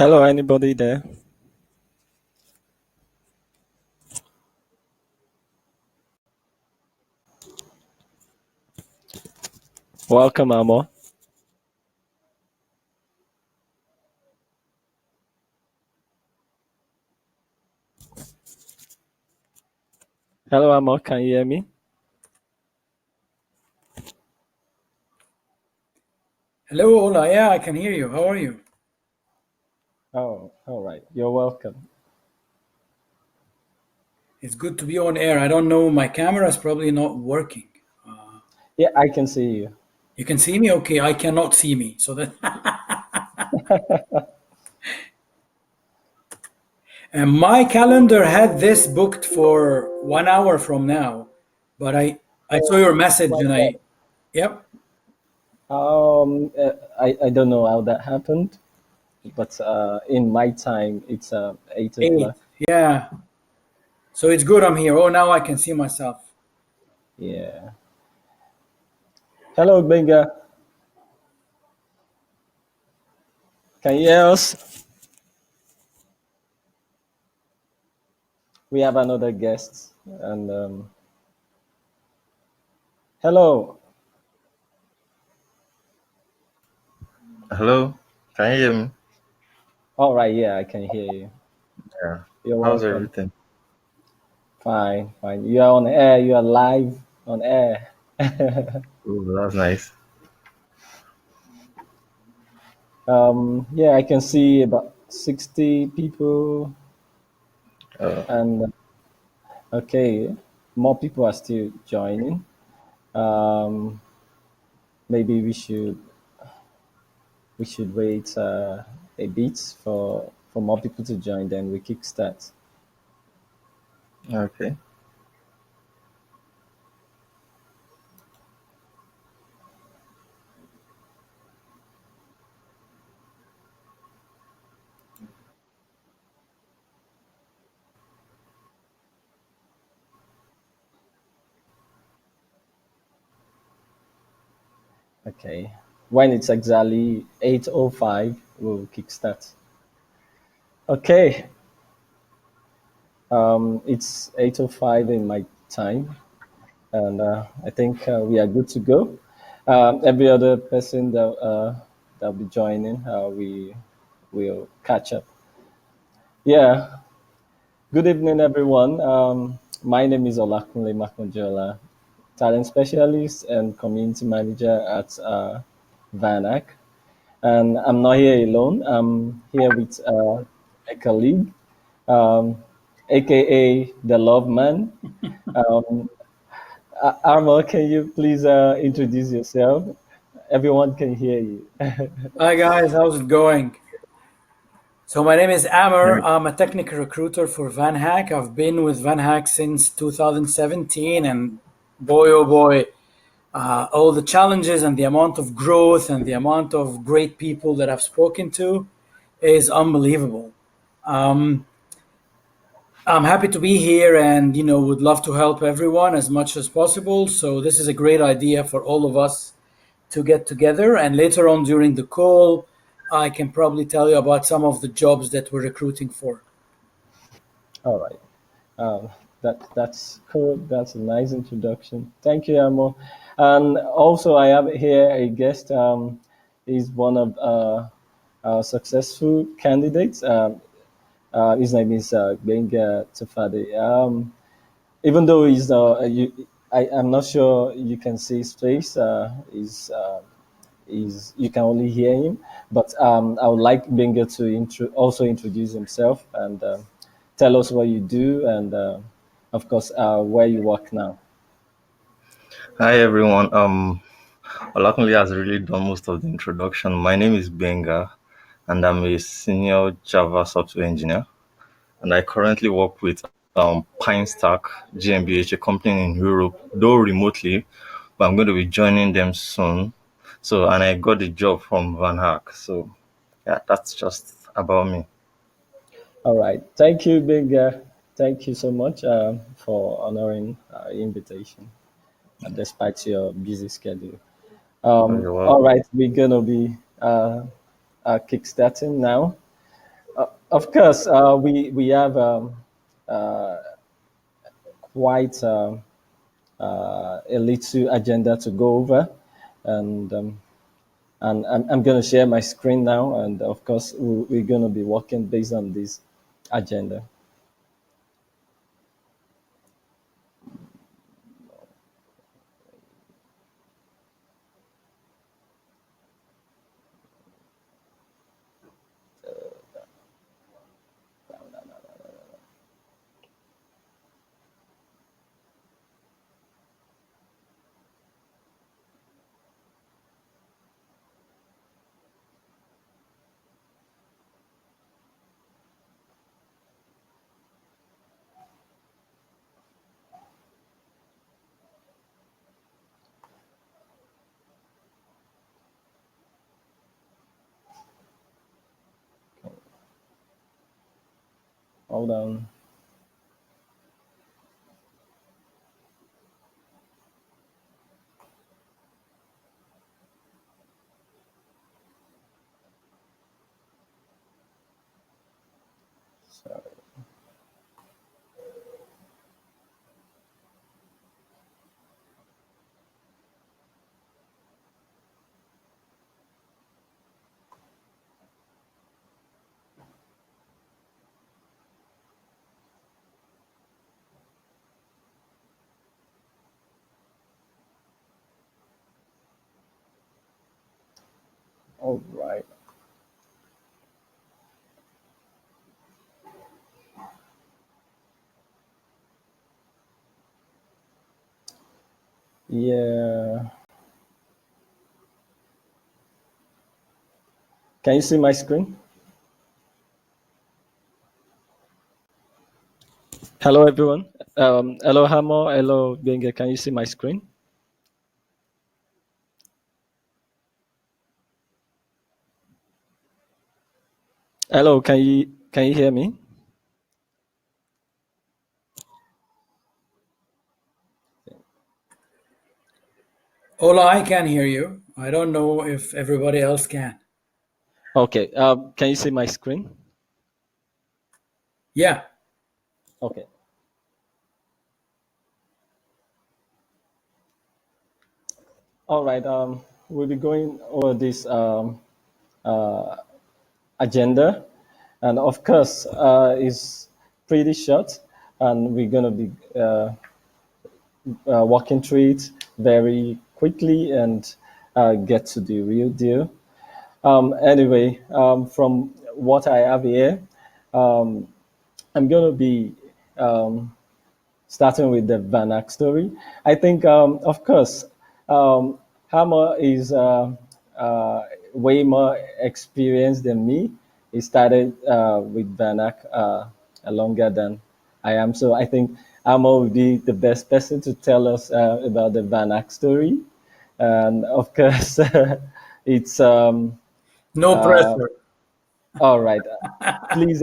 Hello, anybody there? Welcome, Amo. Hello, Amo. Can you hear me? Hello, Ola. Yeah, I can hear you. How are you? Oh, all right. You're welcome. It's good to be on air. I don't know, my camera is probably not working. Yeah, I can see you. You can see me? Okay, I cannot see me. So that and my calendar had this booked for 1 hour from now, but I saw your message My and God. yep, I don't know how that happened, but in my time, it's 8 o'clock. 8. Yeah. So it's good I'm here. Oh, now I can see myself. Yeah. Hello, Benga. Can you hear us? We have another guest. And hello. Hello, can you hear me? All right. Yeah, I can hear you. Yeah. You're How's welcome. everything? Fine, fine. You are on air. You are live on air. Ooh, that's nice. Yeah, I can see about 60 people, Uh, and okay, more people are still joining. Um, Maybe we should wait a bit for more people to join, then we kickstart. okay. Okay, when it's exactly 8:05, we'll kickstart. Okay, it's 8:05 in my time, and I think we are good to go. Every other person that'll be joining, we will catch up. Yeah. Good evening, everyone. My name is Olakunle Makunjola, talent specialist and community manager at VanHack, and I'm not here alone. I'm here with a colleague, um, aka the Love Man. Um, Armo, can you please introduce yourself? Everyone can hear you. Hi guys, how's it going? So my name is Amr. Hey. I'm a technical recruiter for VanHack. I've been with VanHack since 2017, and boy, oh boy, all the challenges and the amount of growth and the amount of great people that I've spoken to is unbelievable. Um, I'm happy to be here, and would love to help everyone as much as possible. So this is a great idea for all of us to get together, and later on during the call, I can probably tell you about some of the jobs that we're recruiting for. All right. Um, that's cool. That's a nice introduction. Thank you, Amo. And also, I have here a guest. He's one of our successful candidates. His name is Benga Tafade. Even though I'm not sure you can see his face. You can only hear him. But I would like Benga to also introduce himself and tell us what you do and, of course, where you work now. Hi everyone. Olakunle has really done most of the introduction. My name is Benga, and I'm a senior Java software engineer. And I currently work with PineStack GmbH, a company in Europe, though remotely, but I'm going to be joining them soon. So, and I got the job from VanHack. So, yeah, that's just about me. All right. Thank you, Benga. Thank you so much for honoring our invitation despite your busy schedule. Oh, you're All welcome. right. We're going to be kickstarting now. Of course, we have quite a little agenda to go over, and I'm going to share my screen now, and of course we're going to be working based on this agenda. Hold on. Sorry. All right. Yeah. Can you see my screen? Hello, everyone. Hello, Hamo. Hello, Benga. Can you see my screen? Hello. Can you hear me? Ola, I can hear you. I don't know if everybody else can. Okay. Can you see my screen? Yeah. Okay. All right. We'll be going over this agenda, and of course, it's pretty short, and we're gonna be walking through it very quickly and get to the real deal. Anyway, from what I have here, I'm gonna be starting with the VanHack story. I think, of course, Hammer is way more experienced than me. He started with VanHack longer than I am. So I think Hammer would be the best person to tell us about the VanHack story. And of course, it's No pressure. all right. Please,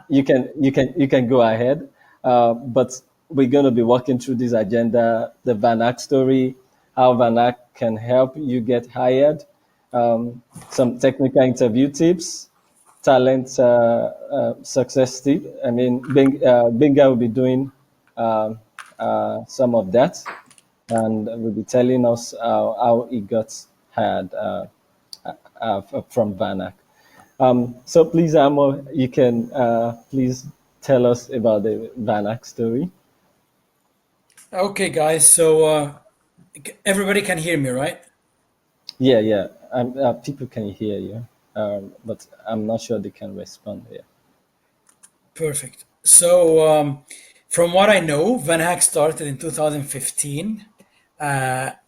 you can go ahead. But we're going to be walking through this agenda, the VanHack story, how VanHack can help you get hired, some technical interview tips, talent success tip. I mean, Benga will be doing some of that, and will be telling us how he got hired from VanHack. So please, Amo, you can please tell us about the VanHack story. Okay, guys. So everybody can hear me, right? Yeah, yeah. People can hear you, but I'm not sure they can respond. Yeah. Perfect. So, from what I know, VanHack started in 2015.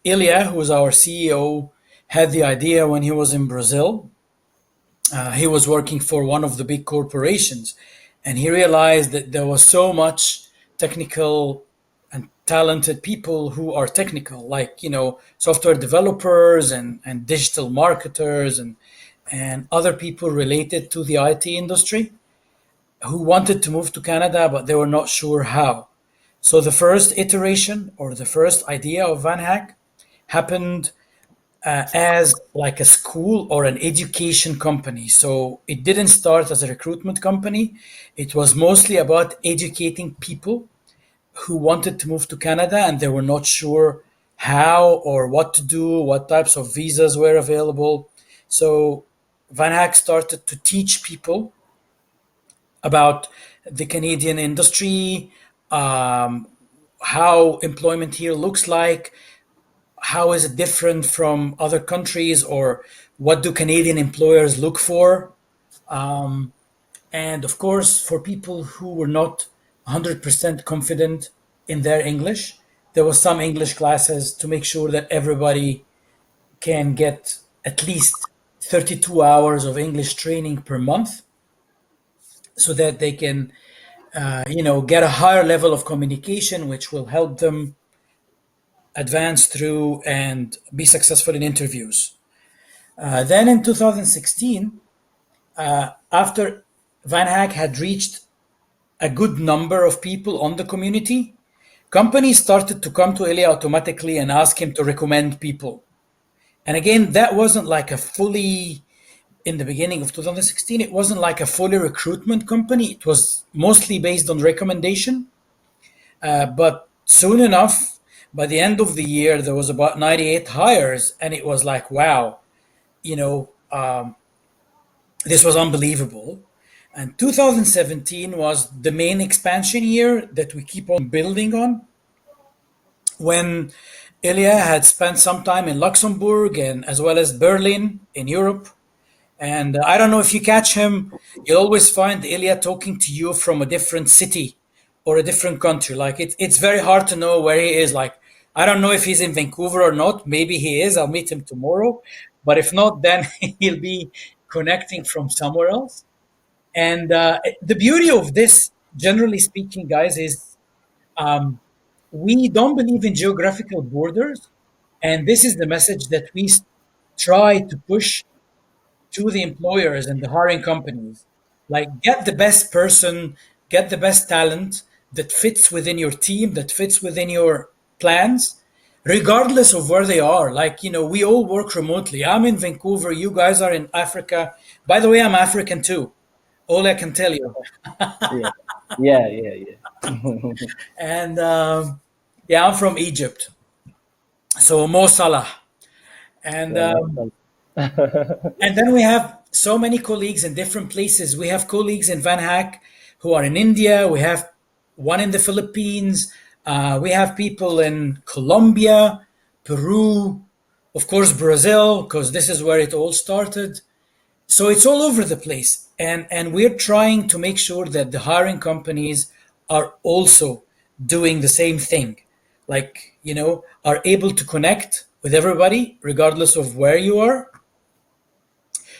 Ilya, who was our CEO, had the idea when he was in Brazil. He was working for one of the big corporations, and he realized that there was so much technical and talented people who are technical, like software developers and digital marketers and other people related to the IT industry who wanted to move to Canada, but they were not sure how. So the first iteration or the first idea of VanHack happened as like a school or an education company. So it didn't start as a recruitment company. It was mostly about educating people who wanted to move to Canada and they were not sure how or what to do, what types of visas were available. So VanHack started to teach people about the Canadian industry, um, how employment here looks like, how is it different from other countries, or what do Canadian employers look for. And of course, for people who were not 100% confident in their English, there was some English classes to make sure that everybody can get at least 32 hours of English training per month so that they can get a higher level of communication, which will help them advance through and be successful in interviews. Then in 2016, after VanHack had reached a good number of people on the community, companies started to come to Ilya automatically and ask him to recommend people. And again, that wasn't like a fully, in the beginning of 2016, it wasn't like a fully recruitment company. It was mostly based on recommendation. But soon enough, by the end of the year, there was about 98 hires, and it was like, wow, you know, this was unbelievable. And 2017 was the main expansion year that we keep on building on. When Ilya had spent some time in Luxembourg and as well as Berlin in Europe. And I don't know if you catch him, you'll always find Ilya talking to you from a different city or a different country. Like it's very hard to know where he is. Like, I don't know if he's in Vancouver or not. Maybe he is. I'll meet him tomorrow. But if not, then he'll be connecting from somewhere else. And the beauty of this, generally speaking, guys, is we don't believe in geographical borders. And this is the message that we try to push to the employers and the hiring companies. Like, get the best person, get the best talent that fits within your team, that fits within your plans, regardless of where they are. Like, we all work remotely. I'm in Vancouver, you guys are in Africa. By the way, I'm African too. All I can tell you. Yeah, yeah. And yeah, I'm from Egypt. So Mo Salah. And Yeah, and then we have so many colleagues in different places. We have colleagues in VanHack who are in India. We have one in the Philippines. We have people in Colombia, Peru, of course, Brazil, because this is where it all started. So it's all over the place. And we're trying to make sure that the hiring companies are also doing the same thing. Like, are able to connect with everybody, regardless of where you are.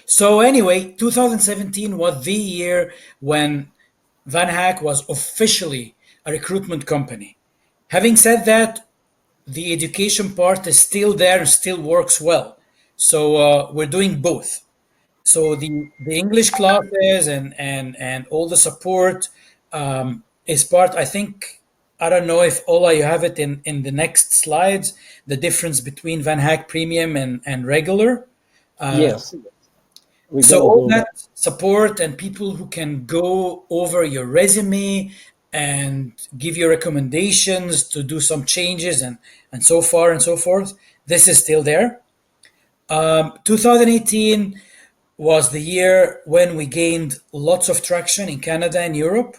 So anyway, 2017 was the year when VanHack was officially a recruitment company. Having said that, the education part is still there and still works well. So we're doing both. So the English classes and all the support is part. I think, I don't know if Ola you have it in the next slides, the difference between VanHack Premium and regular. yes, we're So gonna all do that. that support and people who can go over your resume and give you recommendations to do some changes and so far and so forth, this is still there. 2018 was the year when we gained lots of traction in Canada and Europe.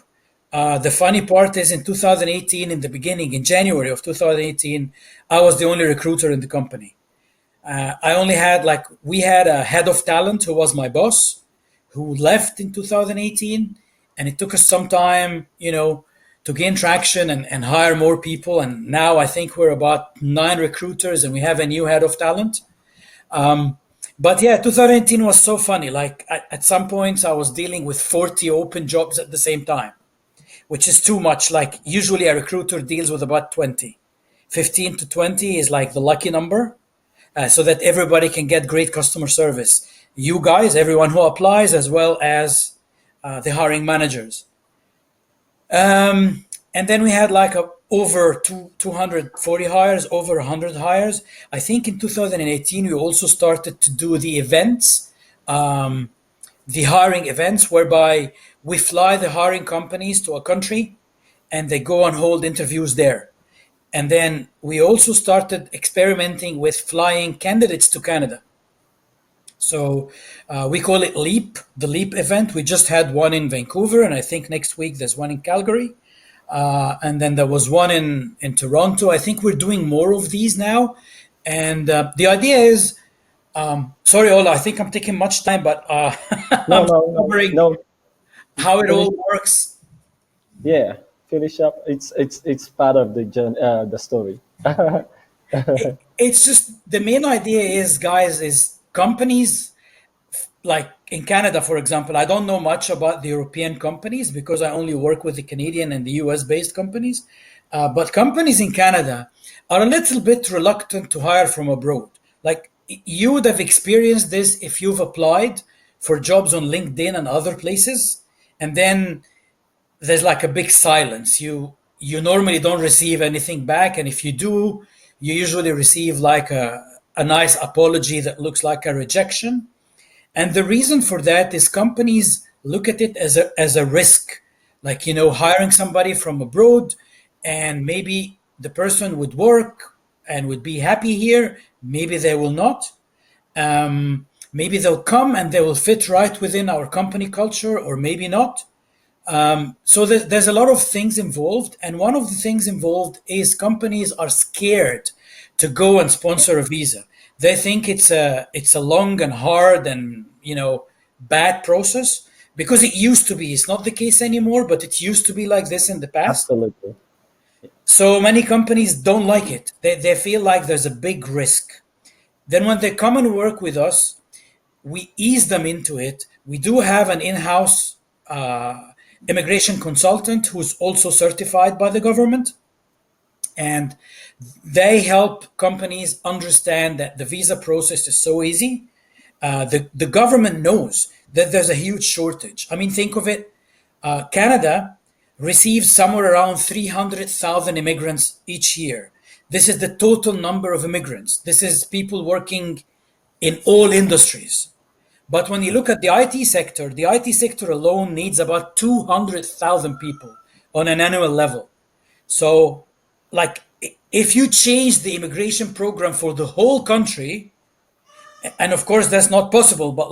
The funny part is in 2018, in the beginning, in January of 2018, I was the only recruiter in the company. I only had we had a head of talent who was my boss, who left in 2018, and it took us some time, to gain traction and hire more people. And now I think we're about 9 recruiters, and we have a new head of talent. But yeah, 2018 was so funny. Like at some points, I was dealing with 40 open jobs at the same time, which is too much. Like usually, a recruiter deals with about 20. 15 to 20 is like the lucky number. So that everybody can get great customer service. You guys, everyone who applies, as well as the hiring managers. And then we had like over 240 hires, over 100 hires. I think in 2018 we also started to do the events, the hiring events, whereby we fly the hiring companies to a country and they go and hold interviews there. And then we also started experimenting with flying candidates to Canada. So we call it LEAP, the LEAP event. We just had one in Vancouver, and I think next week there's one in Calgary. And then there was one in Toronto. I think we're doing more of these now. And the idea is, sorry, Ola, I think I'm taking much time, but No, I'm no, no, covering no. how it Finish. all works. Yeah, finish up. It's part of the journey, the story. It's just the main idea is, guys, is companies like in Canada, for example. I don't know much about the European companies because I only work with the Canadian and the US based companies. But companies in Canada are a little bit reluctant to hire from abroad. Like you would have experienced this if you've applied for jobs on LinkedIn and other places, and then there's like a big silence. You normally don't receive anything back, and if you do, you usually receive like a nice apology that looks like a rejection. And the reason for that is companies look at it as a risk, like, hiring somebody from abroad, and maybe the person would work and would be happy here. Maybe they will not. Maybe they'll come and they will fit right within our company culture, or maybe not. So there's a lot of things involved, and one of the things involved is companies are scared to go and sponsor a visa. They think it's a long and hard and bad process, because it used to be. It's not the case anymore, but it used to be like this in the past. Absolutely. So many companies don't like it. They feel like there's a big risk. Then when they come and work with us, we ease them into it. We do have an in-house immigration consultant who's also certified by the government, and they help companies understand that the visa process is so easy. The government knows that there's a huge shortage. I mean, think of it. Canada receives somewhere around 300,000 immigrants each year. This is the total number of immigrants. This is people working in all industries. But when you look at the IT sector alone needs about 200,000 people on an annual level. So, like, if you change the immigration program for the whole country, and of course that's not possible, but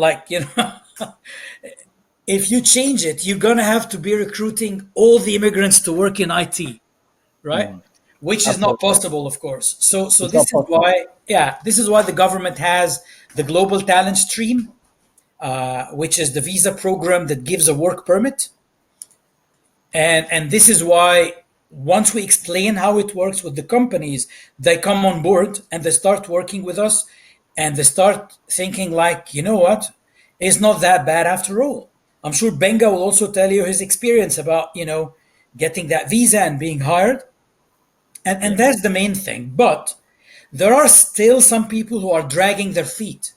if you change it, you're gonna have to be recruiting all the immigrants to work in IT, right? Mm, Which is not absolutely. possible, of course. So It's not this is possible. why, yeah, this is why the government has the global talent stream, which is the visa program that gives a work permit. And this is why once we explain how it works with the companies, they come on board and they start working with us, and they start thinking like, you know what, it's not that bad after all. I'm sure Benga will also tell you his experience about, getting that visa and being hired. And Yeah. that's the main thing. But there are still some people who are dragging their feet,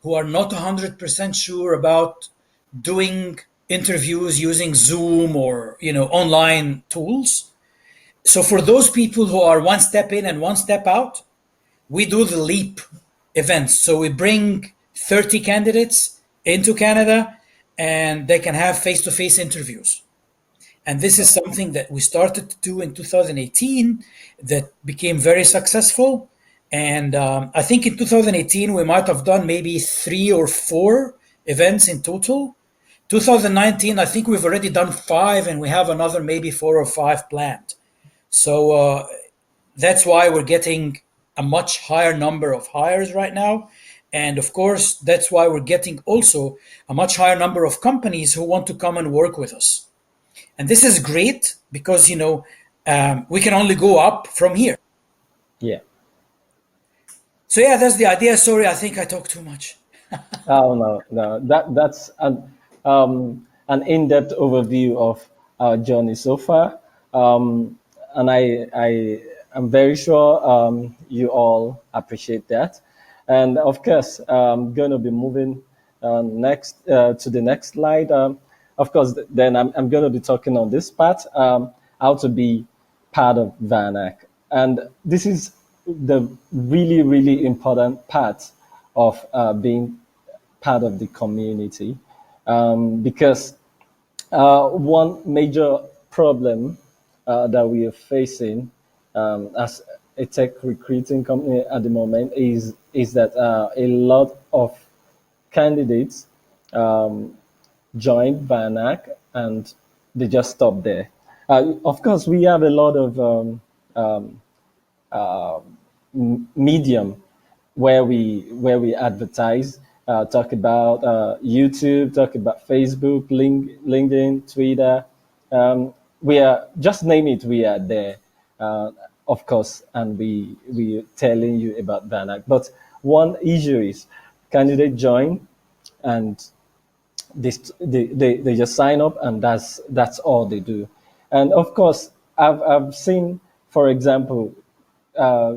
who are not 100% sure about doing interviews using Zoom or online tools. So for those people who are one step in and one step out, we do the leap events. So we bring 30 candidates into Canada, and they can have face-to-face interviews. And this is something that we started to do in 2018 that became very successful. And I think in 2018, we might have done maybe 3 or 4 events in total. 2019, I think we've already done 5, and we have another maybe 4 or 5 planned. So that's why we're getting a much higher number of hires right now. And of course, that's why we're getting also a much higher number of companies who want to come and work with us. And this is great because, we can only go up from here. Yeah. So, yeah, that's the idea. Sorry, I think I talked too much. Oh no, no. That's an in-depth overview of our journey so far, and I am very sure you all appreciate that. And of course, I'm going to be moving next to the next slide. Of course, then I'm going to be talking on this part, how to be part of VanHack. And this is the really, really important part of being part of the community, because one major problem that we are facing as a tech recruiting company at the moment is that a lot of candidates join VanHack and they just stop there. Of course, we have a lot of medium where we advertise, talk about YouTube, talk about Facebook, LinkedIn, Twitter. We are, just name it, we are there, of course, and we are telling you about VanHack. But one issue is candidate join and they just sign up and that's all they do. And of course, I've seen, for example, uh,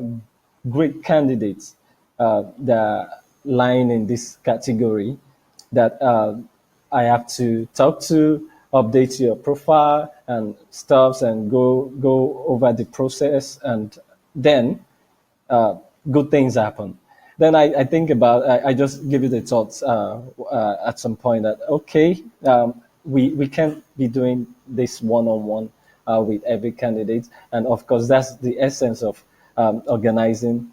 great candidates that are lying in this category that I have to talk to, update your profile and stuffs, and go over the process, and then good things happen. Then I think about, I just give you the thoughts at some point that, okay, we can't be doing this one-on-one with every candidate. And of course, that's the essence of organizing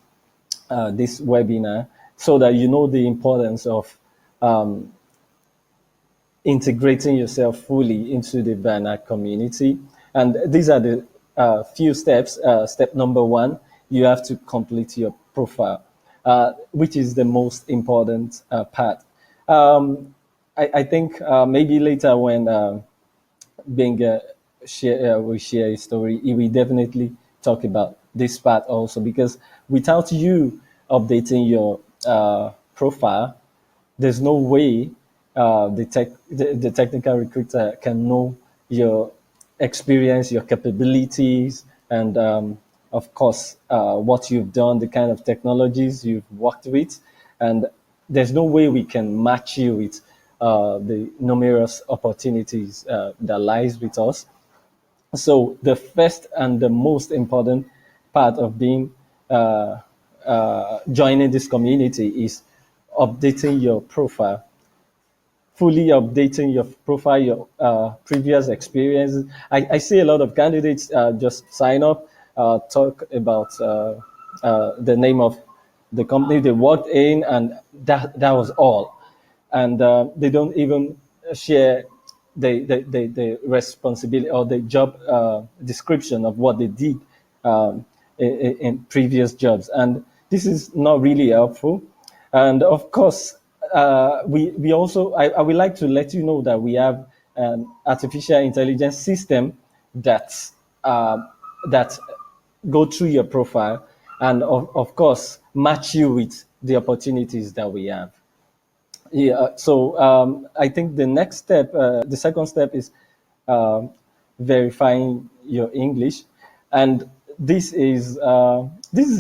this webinar, so that you know the importance of integrating yourself fully into the VanHack community. And these are the few steps. Step number one, you have to complete your profile, which is the most important part. I think maybe later when Benga will share his story, he will definitely talk about this part also, because without you updating your profile, there's no way the technical recruiter can know your experience, your capabilities, and of course what you've done, the kind of technologies you've worked with. And there's no way we can match you with the numerous opportunities that lies with us. So the first and the most important part of being joining this community is updating your profile, fully updating your profile, your previous experiences. I see a lot of candidates just sign up, talk about the name of the company they worked in, and that was all. And they don't even share the responsibility or the job description of what they did in previous jobs. And this is not really helpful. And of course, we also, I would like to let you know that we have an artificial intelligence system that go through your profile and of course match you with the opportunities that we have. Yeah, so I think the next step, the second step is verifying your English, and this is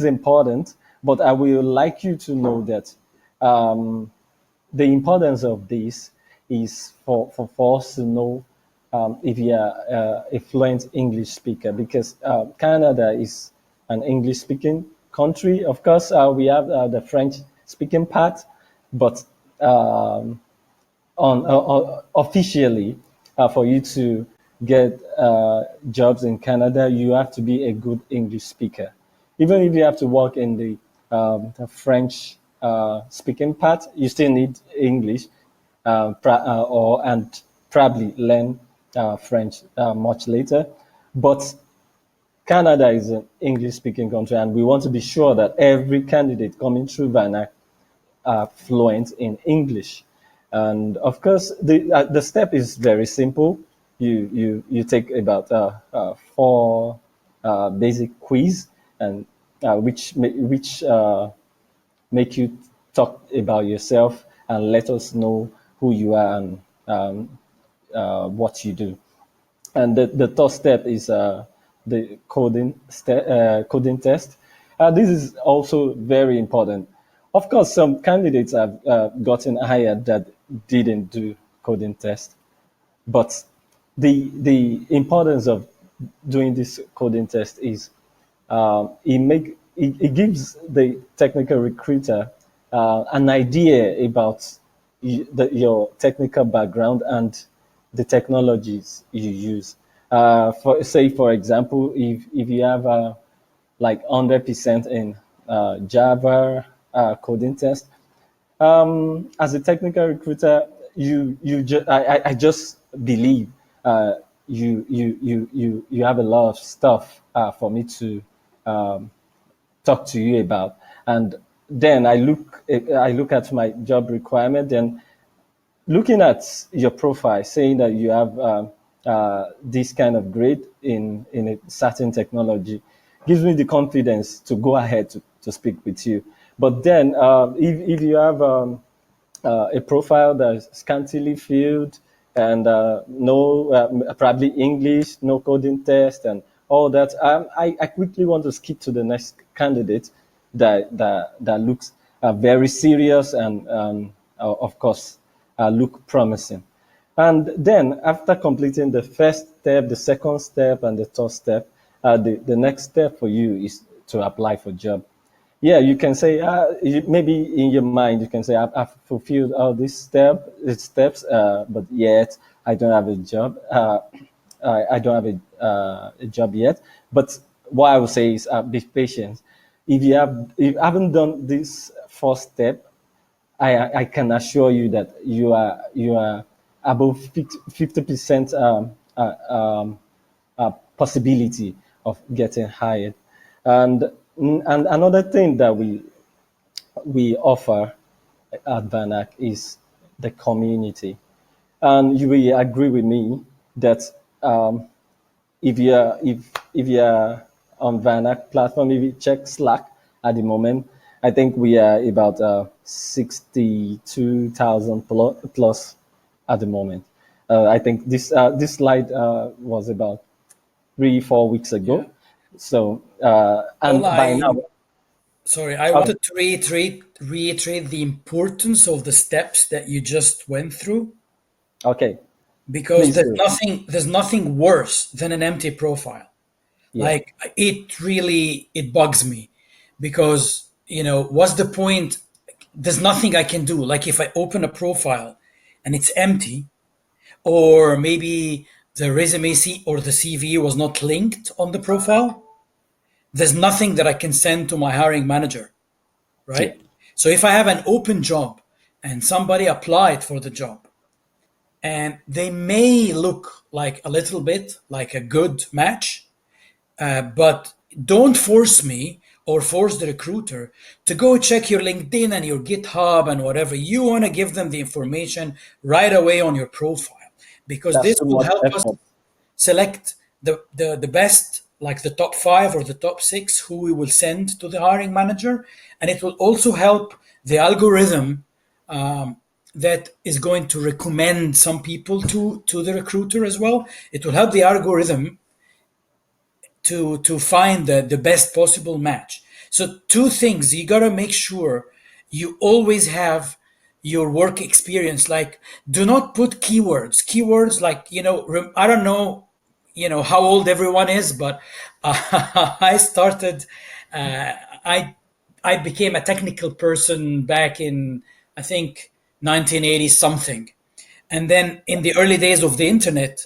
important. But I will like you to know that the importance of this is for us to know if you are a fluent English speaker, because Canada is an English speaking country. Of course, we have the French speaking part, but officially, for you to get jobs in Canada, you have to be a good English speaker. Even if you have to work in the French speaking part, you still need English, and probably learn French much later. But Canada is an English-speaking country, and we want to be sure that every candidate coming through VanHack are fluent in English. And of course, the step is very simple. You take about 4 basic quiz, and which make you talk about yourself and let us know who you are and what you do. And the third step is the coding test. This is also very important. Of course, some candidates have gotten hired that didn't do coding test, but the importance of doing this coding test is it gives the technical recruiter an idea about your technical background and the technologies you use. For example, if you have like 100% in Java coding test, as a technical recruiter, I just believe you have a lot of stuff for me to talk to you about. And then I look at my job requirement, and looking at your profile, saying that you have this kind of grade in a certain technology, gives me the confidence to go ahead to speak with you. But then, if you have a profile that is scantily filled and no probably English, no coding test, and all that, I quickly want to skip to the next candidate that looks very serious and of course look promising. And then after completing the first step, the second step, and the third step, the next step for you is to apply for job. Yeah, you can say maybe in your mind you can say I've fulfilled all these steps, but yet I don't have a job. I don't have a job yet. But what I would say is be patient. If you haven't done this first step, I can assure you that you are above 50% possibility of getting hired. And another thing that we offer at VanHack is the community. And you will agree with me that if you're on VanHack platform, if you check Slack at the moment, I think we are about 62,000 plus at the moment. I think this slide was about 3-4 weeks ago. Yeah. So and Well, by now, I wanted to reiterate the importance of the steps that you just went through, okay, because please do. there's nothing worse than an empty profile. Yeah, Like, it bugs me, because what's the point? There's nothing I can do. Like, if I open a profile and it's empty, or maybe the resume or the CV was not linked on the profile, there's nothing that I can send to my hiring manager, yeah, right? So if I have an open job and somebody applied for the job, and they may look like a little bit like a good match, but don't force me or force the recruiter to go check your LinkedIn and your GitHub and whatever. You want to give them the information right away on your profile, because that's this too will much help us effort. select the best, like the top 5 or the top 6 who we will send to the hiring manager. And it will also help the algorithm that is going to recommend some people to the recruiter as well. It will help the algorithm to find the best possible match. So two things: you got to make sure you always have your work experience. Like, do not put keywords like, I don't know, how old everyone is, but I started I I became a technical person back in, I think, 1980 something. And then in the early days of the internet,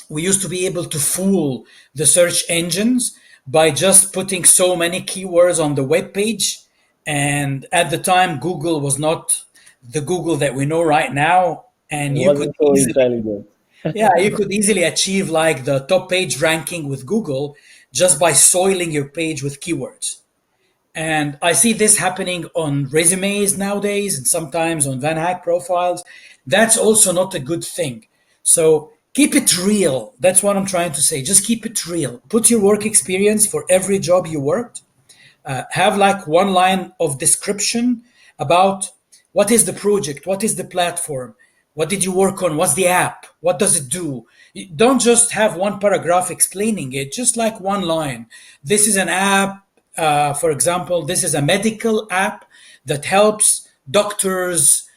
we used to be able to fool the search engines by just putting so many keywords on the web page. And at the time, Google was not the Google that we know right now. It And you could wasn't so easily, intelligent. yeah, you could easily achieve like the top page ranking with Google just by soiling your page with keywords. And I see this happening on resumes nowadays and sometimes on VanHack profiles. That's also not a good thing. So keep it real. That's what I'm trying to say. Just keep it real. Put your work experience for every job you worked. Have like one line of description about what is the project, what is the platform, what did you work on, what's the app, what does it do. Don't just have one paragraph explaining it, just like one line. This is an app, for example, this is a medical app that helps doctors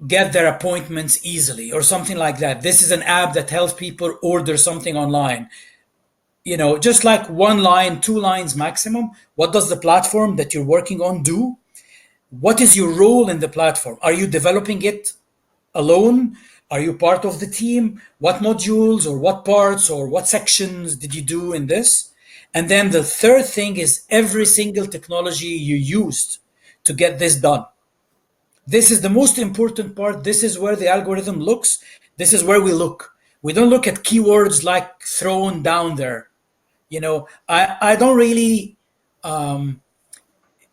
get their appointments easily or something like that. This is an app that helps people order something online. Just like one line, two lines maximum. What does the platform that you're working on do? What is your role in the platform? Are you developing it alone? Are you part of the team? What modules or what parts or what sections did you do in this? And then the third thing is every single technology you used to get this done. This is the most important part. This is where the algorithm looks. This is where we look. We don't look at keywords like thrown down there. I don't really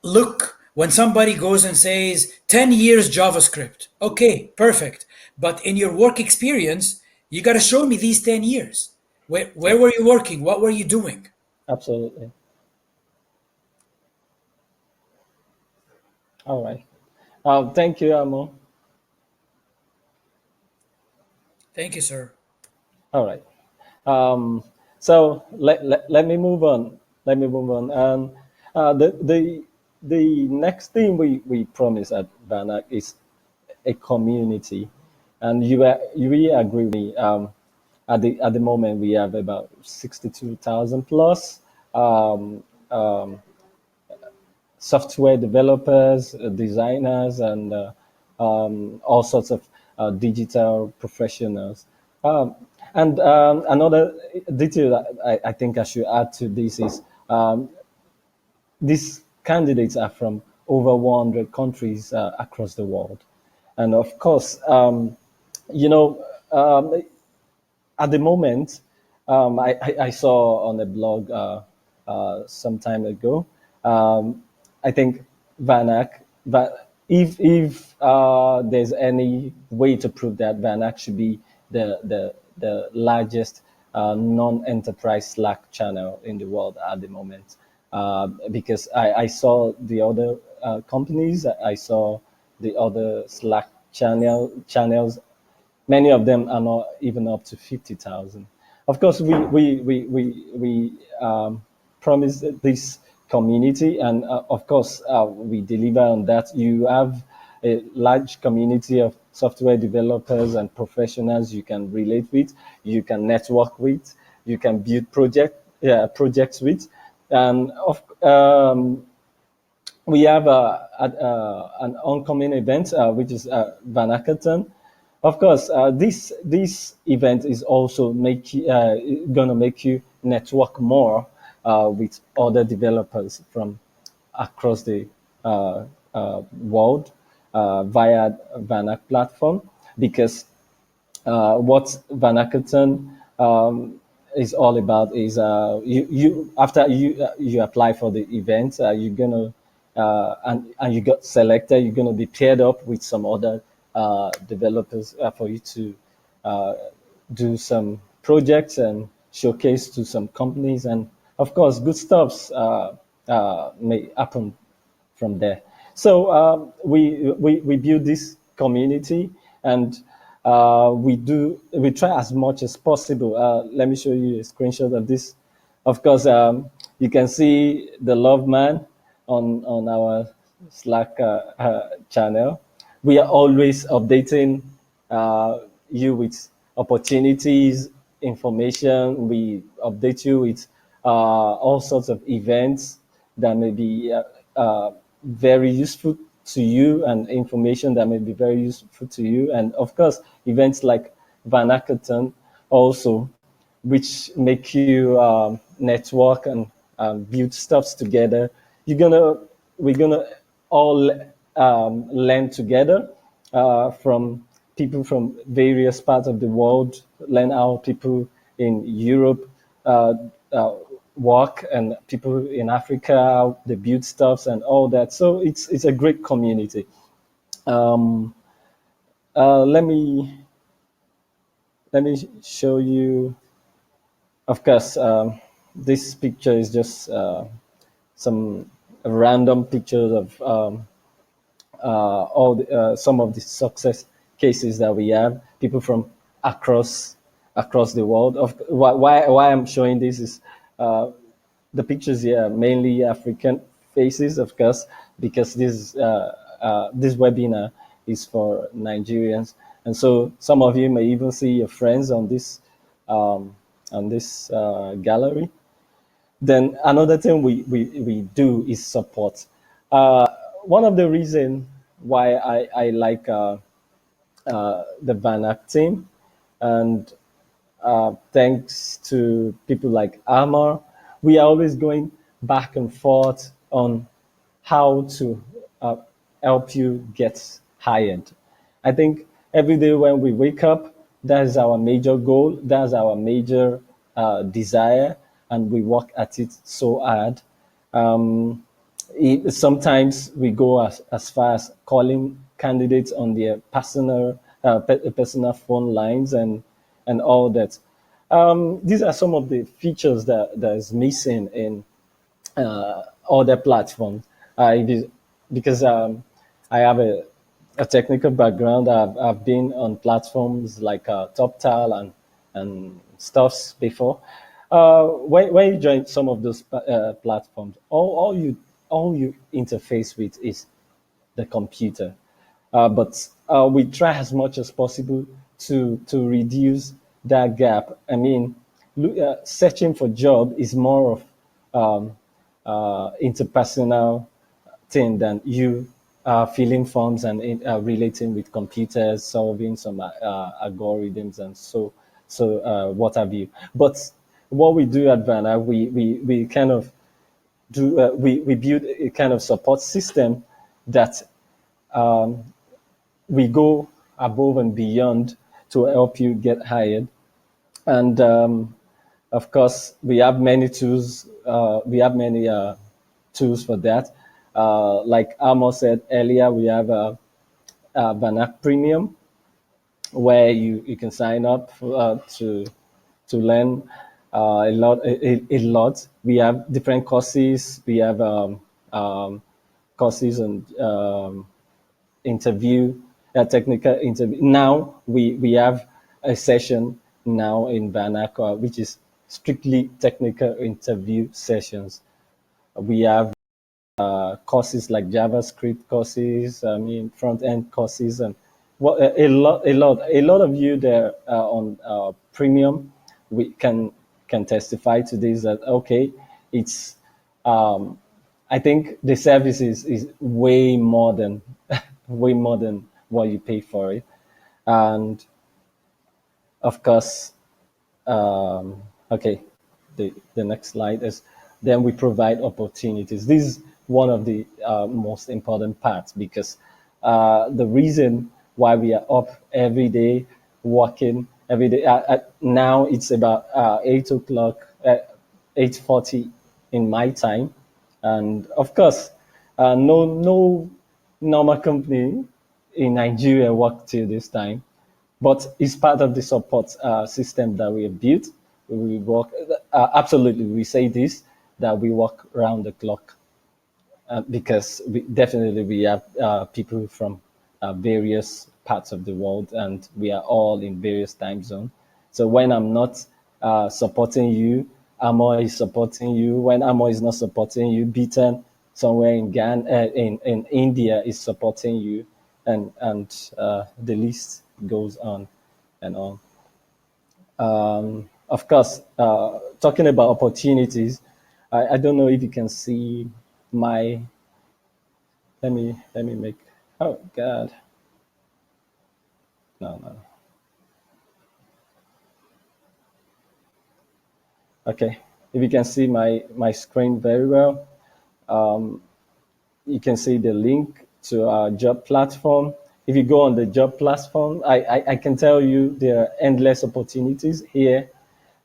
look when somebody goes and says 10 years JavaScript. Okay, perfect. But in your work experience, you got to show me these 10 years. Where were you working? What were you doing? Absolutely. All right. Thank you, Amo. Thank you, sir. All right. So let me move on. Let me move on. The next thing we promise at VanHack is a community, and you really agree with me. At the moment, we have about 62,000 plus um, um, software developers, designers, and all sorts of digital professionals. Um, and another detail that I think I should add to this is these candidates are from over 100 countries across the world. And of course, you know, um, at the moment, I saw on a blog some time ago. I think VanHack, but if there's any way to prove that VanHack should be the largest non-enterprise Slack channel in the world at the moment, because I saw the other companies, I saw the other Slack channels. Many of them are not even up to 50,000. Of course, we promise this community, and of course, we deliver on that. You have a large community of software developers and professionals you can relate with, you can network with, you can build projects with, and we have an oncoming event, which is Van Hackathon. Of course, this event is also gonna make you network more with other developers from across the world via VanHack platform, because what Van Hackathon is all about is you after you apply for the event, you're gonna and you got selected, you're gonna be paired up with some other developers for you to uh, do some projects and showcase to some companies, and of course, good stuffs may happen from there. So we build this community, and we try as much as possible. Let me show you a screenshot of this. Of course, you can see the love man on our Slack channel. We are always updating you with opportunities, information. We update you with all sorts of events that may be very useful to you, and information that may be very useful to you. And of course, events like Van Hackathon also, which make you network and build stuffs together. We're gonna all learn together from people from various parts of the world, learn how people in Europe uh, uh, work, and people in Africa, how they build stuffs and all that. So it's a great community. Um, let me show you. Of course, this picture is just some random pictures of some of the success cases that we have. People from across the world. Why I'm showing this is the pictures here are mainly African faces, of course, because this webinar is for Nigerians. And so some of you may even see your friends um, on this gallery. Then another thing we do is support. One of the reasons why I like the VanHack team, and thanks to people like Amar, we are always going back and forth on how to uh, help you get hired. I think every day when we wake up, that is our major goal, that's our major desire, and we work at it so hard. Sometimes we go as far as calling candidates on their personal phone lines and all that. These are some of the features that is missing in other platforms. It is because I have a technical background. I've been on platforms like TopTal and stuffs before. When you join some of those platforms, all you interface with is the computer. But we try as much as possible to reduce that gap. I mean, searching for job is more of interpersonal thing than you filling forms and relating with computers, solving some algorithms and what have you. But what we do at Vana, we kind of we build a kind of support system that we go above and beyond to help you get hired. And of course, we have many tools. We have many tools for that. Like Amos said earlier, we have VanHack Premium, where you can sign up to learn a lot. We have different courses. We have courses and interview, technical interview. Now we have a session now in VanHack, which is strictly technical interview sessions. We have courses like JavaScript courses, I mean front end courses, and what a lot of you there on premium, we can testify to this that okay, it's I think the service is way more than way more than what you pay for it, and of course, okay, the next slide is then we provide opportunities. This is one of the most important parts because the reason why we are up every day, working every day. Now it's about 8 o'clock, 8:40 in my time, and of course, no normal company in Nigeria work till this time, but it's part of the support system that we have built. We work absolutely. We say this that we work around the clock because we have people from various parts of the world, and we are all in various time zones. So when I'm not supporting you, Amo is supporting you. When Amo is not supporting you, Beaton somewhere in Ghana, in India is supporting you, and the list goes on and on. Of course, talking about opportunities, I don't know if you can see my. Let me make. Oh God, no. Okay, if you can see my screen very well, you can see the link to our job platform. If you go on the job platform, I can tell you there are endless opportunities here,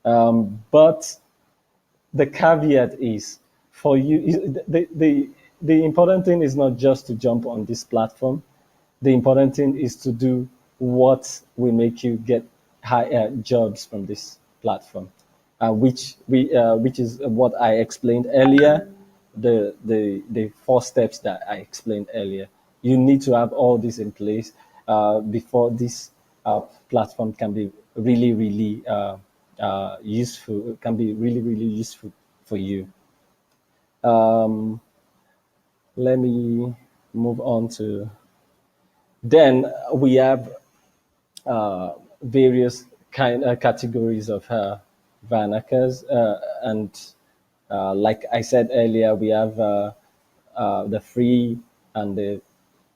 but the caveat is for you the important thing is not just to jump on this platform. The important thing is to do what will make you get higher jobs from this platform, which is what I explained earlier, the 4 steps that I explained earlier. You need to have all this in place before this platform can be really useful. Can be really useful for you. Let me move on to Then we have various categories of VanHackers, and like I said earlier, we have the free and the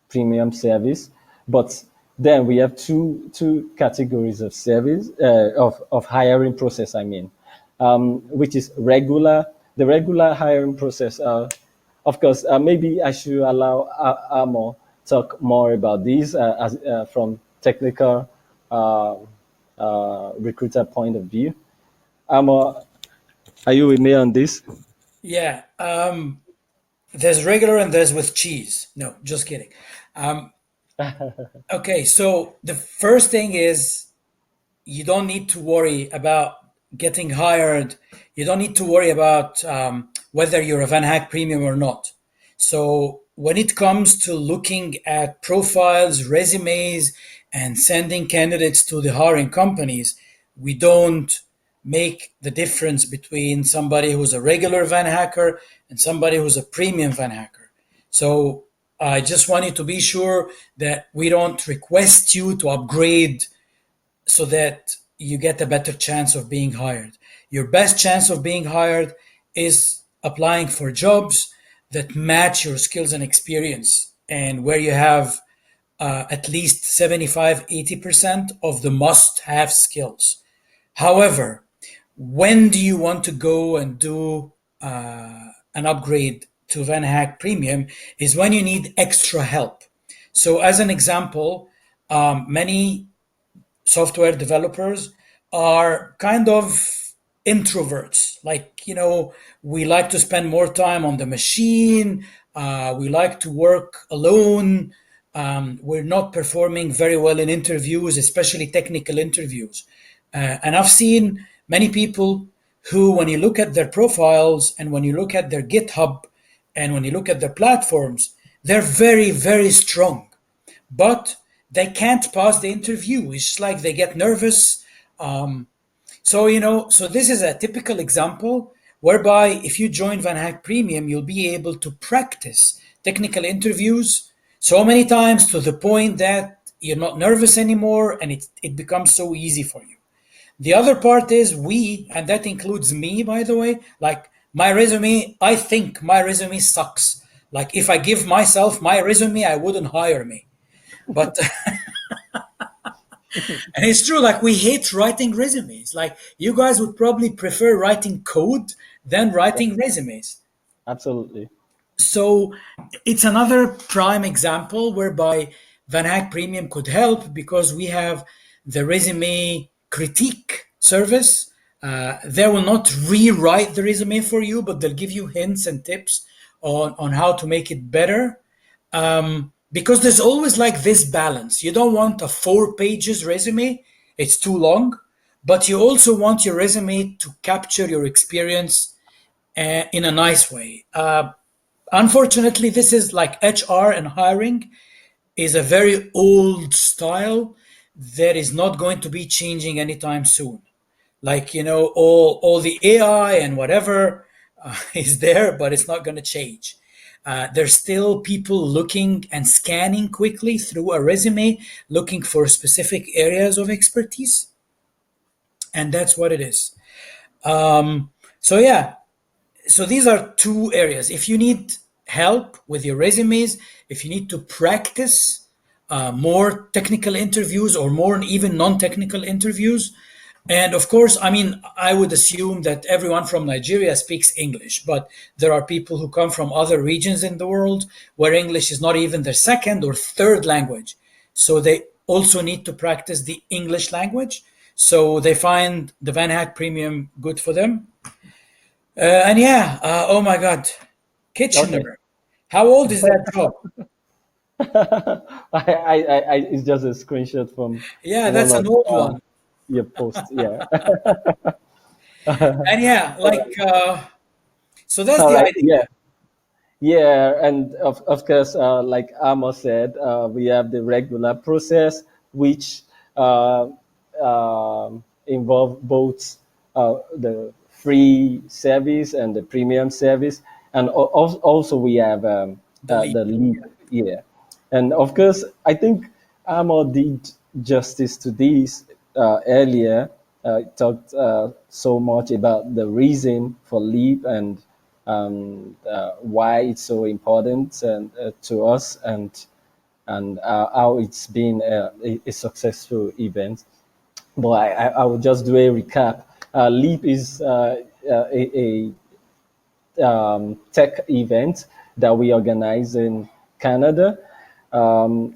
premium service. But then we have two categories of service of hiring process. I mean, which is the regular hiring process. Of course, maybe I should allow Amo talk more about these from technical recruiter point of view. Amo, are you with me on this? Yeah. There's regular and there's with cheese. No, just kidding. Um, okay, so the first thing is you don't need to worry about getting hired. You don't need to worry about whether you're a VanHack Premium or not. So when it comes to looking at profiles, resumes, and sending candidates to the hiring companies, we don't make the difference between somebody who's a regular VanHacker and somebody who's a premium VanHacker. So I just want you to be sure that we don't request you to upgrade so that you get a better chance of being hired. Your best chance of being hired is applying for jobs that match your skills and experience and where you have at least 75-80% of the must have skills. However, when do you want to go and do an upgrade to VanHack Premium is when you need extra help. So, as an example, many software developers are kind of introverts. Like, we like to spend more time on the machine. We like to work alone. We're not performing very well in interviews, especially technical interviews. And I've seen many people who, when you look at their profiles and when you look at their GitHub and when you look at their platforms, they're very, very strong, but they can't pass the interview. It's just like they get nervous. So this is a typical example whereby if you join VanHack Premium, you'll be able to practice technical interviews so many times to the point that you're not nervous anymore and it becomes so easy for you. The other part is and that includes me, by the way, like my resume, I think my resume sucks. Like if I give myself my resume, I wouldn't hire me. But and it's true, like we hate writing resumes. Like you guys would probably prefer writing code than writing resumes. Absolutely. So it's another prime example whereby VanHack Premium could help because we have the resume critique service. They will not rewrite the resume for you, but they'll give you hints and tips on how to make it better. Because there's always like this balance. You don't want a 4 pages resume, it's too long, but you also want your resume to capture your experience in a nice way. Unfortunately, this is like HR and hiring is a very old style that is not going to be changing anytime soon. Like, all the AI and whatever is there, but it's not going to change. There's still people looking and scanning quickly through a resume, looking for specific areas of expertise. And that's what it is. So, yeah, so these are two areas. If you need help with your resumes, if you need to practice more technical interviews or more even non-technical interviews, and of course, I mean, I would assume that everyone from Nigeria speaks English, but there are people who come from other regions in the world where English is not even their second or third language. So they also need to practice the English language. So they find the VanHack Premium good for them. And yeah, oh my God, Kitchener. Okay. How old is that job? It's just a screenshot from Yeah, one that's of an old one. your posts. Yeah. And yeah, like, so that's All the right. idea. Yeah. Yeah, and of course, like Amos said, we have the regular process, which involve both the free service and the premium service, and also we have The lead. the lead. Yeah, and of course, I think Amo did justice to this earlier. Talked so much about the reason for Leap and why it's so important and, to us, and how it's been a successful event. But I will just do a recap. Leap is a tech event that we organize in Canada. Um,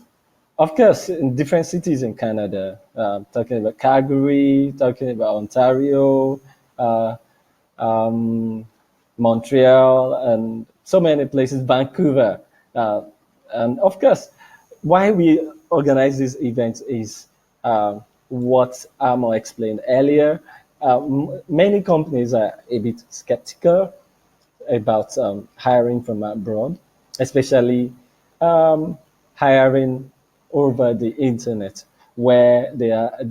of course, in different cities in Canada, talking about Calgary, talking about Ontario, uh, um, Montreal, and so many places, Vancouver. Uh, and of course, why we organize these events is what Amo explained earlier. Many companies are a bit skeptical about hiring from abroad, especially um, hiring over the internet, where they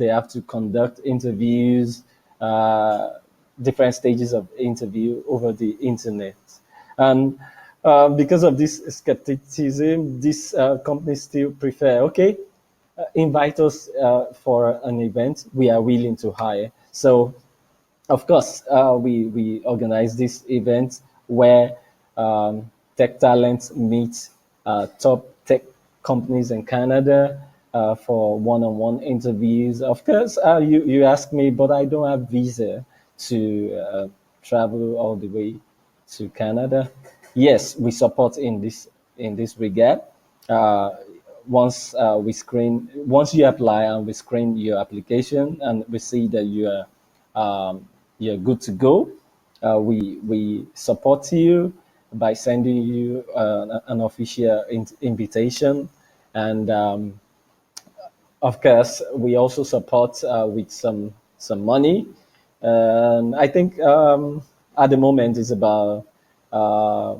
have to conduct interviews, uh, different stages of interview over the internet, and because of this skepticism, these companies still prefer invite us for an event. We are willing to hire. So of course, we organize this event where tech talents meet top tech companies in Canada for one-on-one interviews. Of course, you ask me, but I don't have visa to travel all the way to Canada. Yes, we support in this regard. Uh, once you apply and we screen your application and we see that you're good to go, we support you by sending you an official invitation, and of course, we also support with some money. And I think at the moment it's about uh,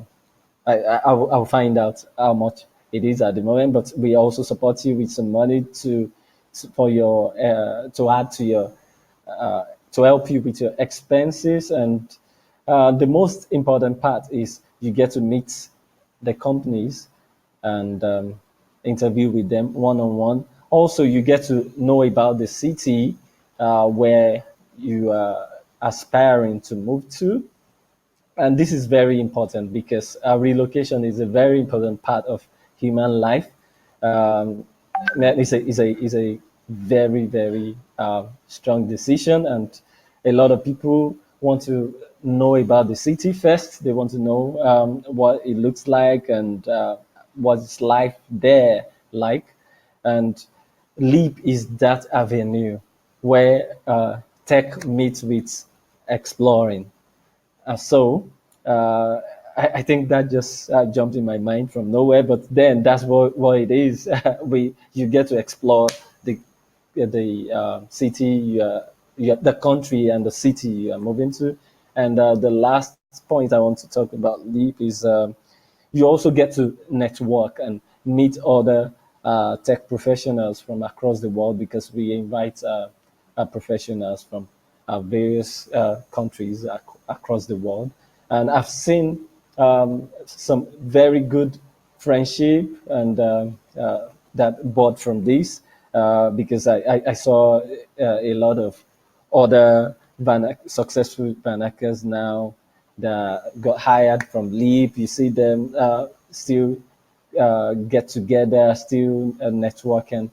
I'll find out how much it is at the moment, but we also support you with some money for your to add to your to help you with your expenses. And the most important part is you get to meet the companies and interview with them one on one. Also, you get to know about the city where you are aspiring to move to, and this is very important because relocation is a very important part of human life. Um, is a very strong decision, and a lot of people want to know about the city first. They want to know what it looks like and what's life there like, and Leap is that avenue where tech meets with exploring. So I think that just jumped in my mind from nowhere. But then that's what it is. You get to explore the city, the country, and the city you are moving to. And the last point I want to talk about Leap is you also get to network and meet other tech professionals from across the world, because we invite professionals from various countries across the world. And I've seen some very good friendship and that bought from this, because I saw a lot of other successful Vanhackers now that got hired from Leap. You see them still get together, still network, and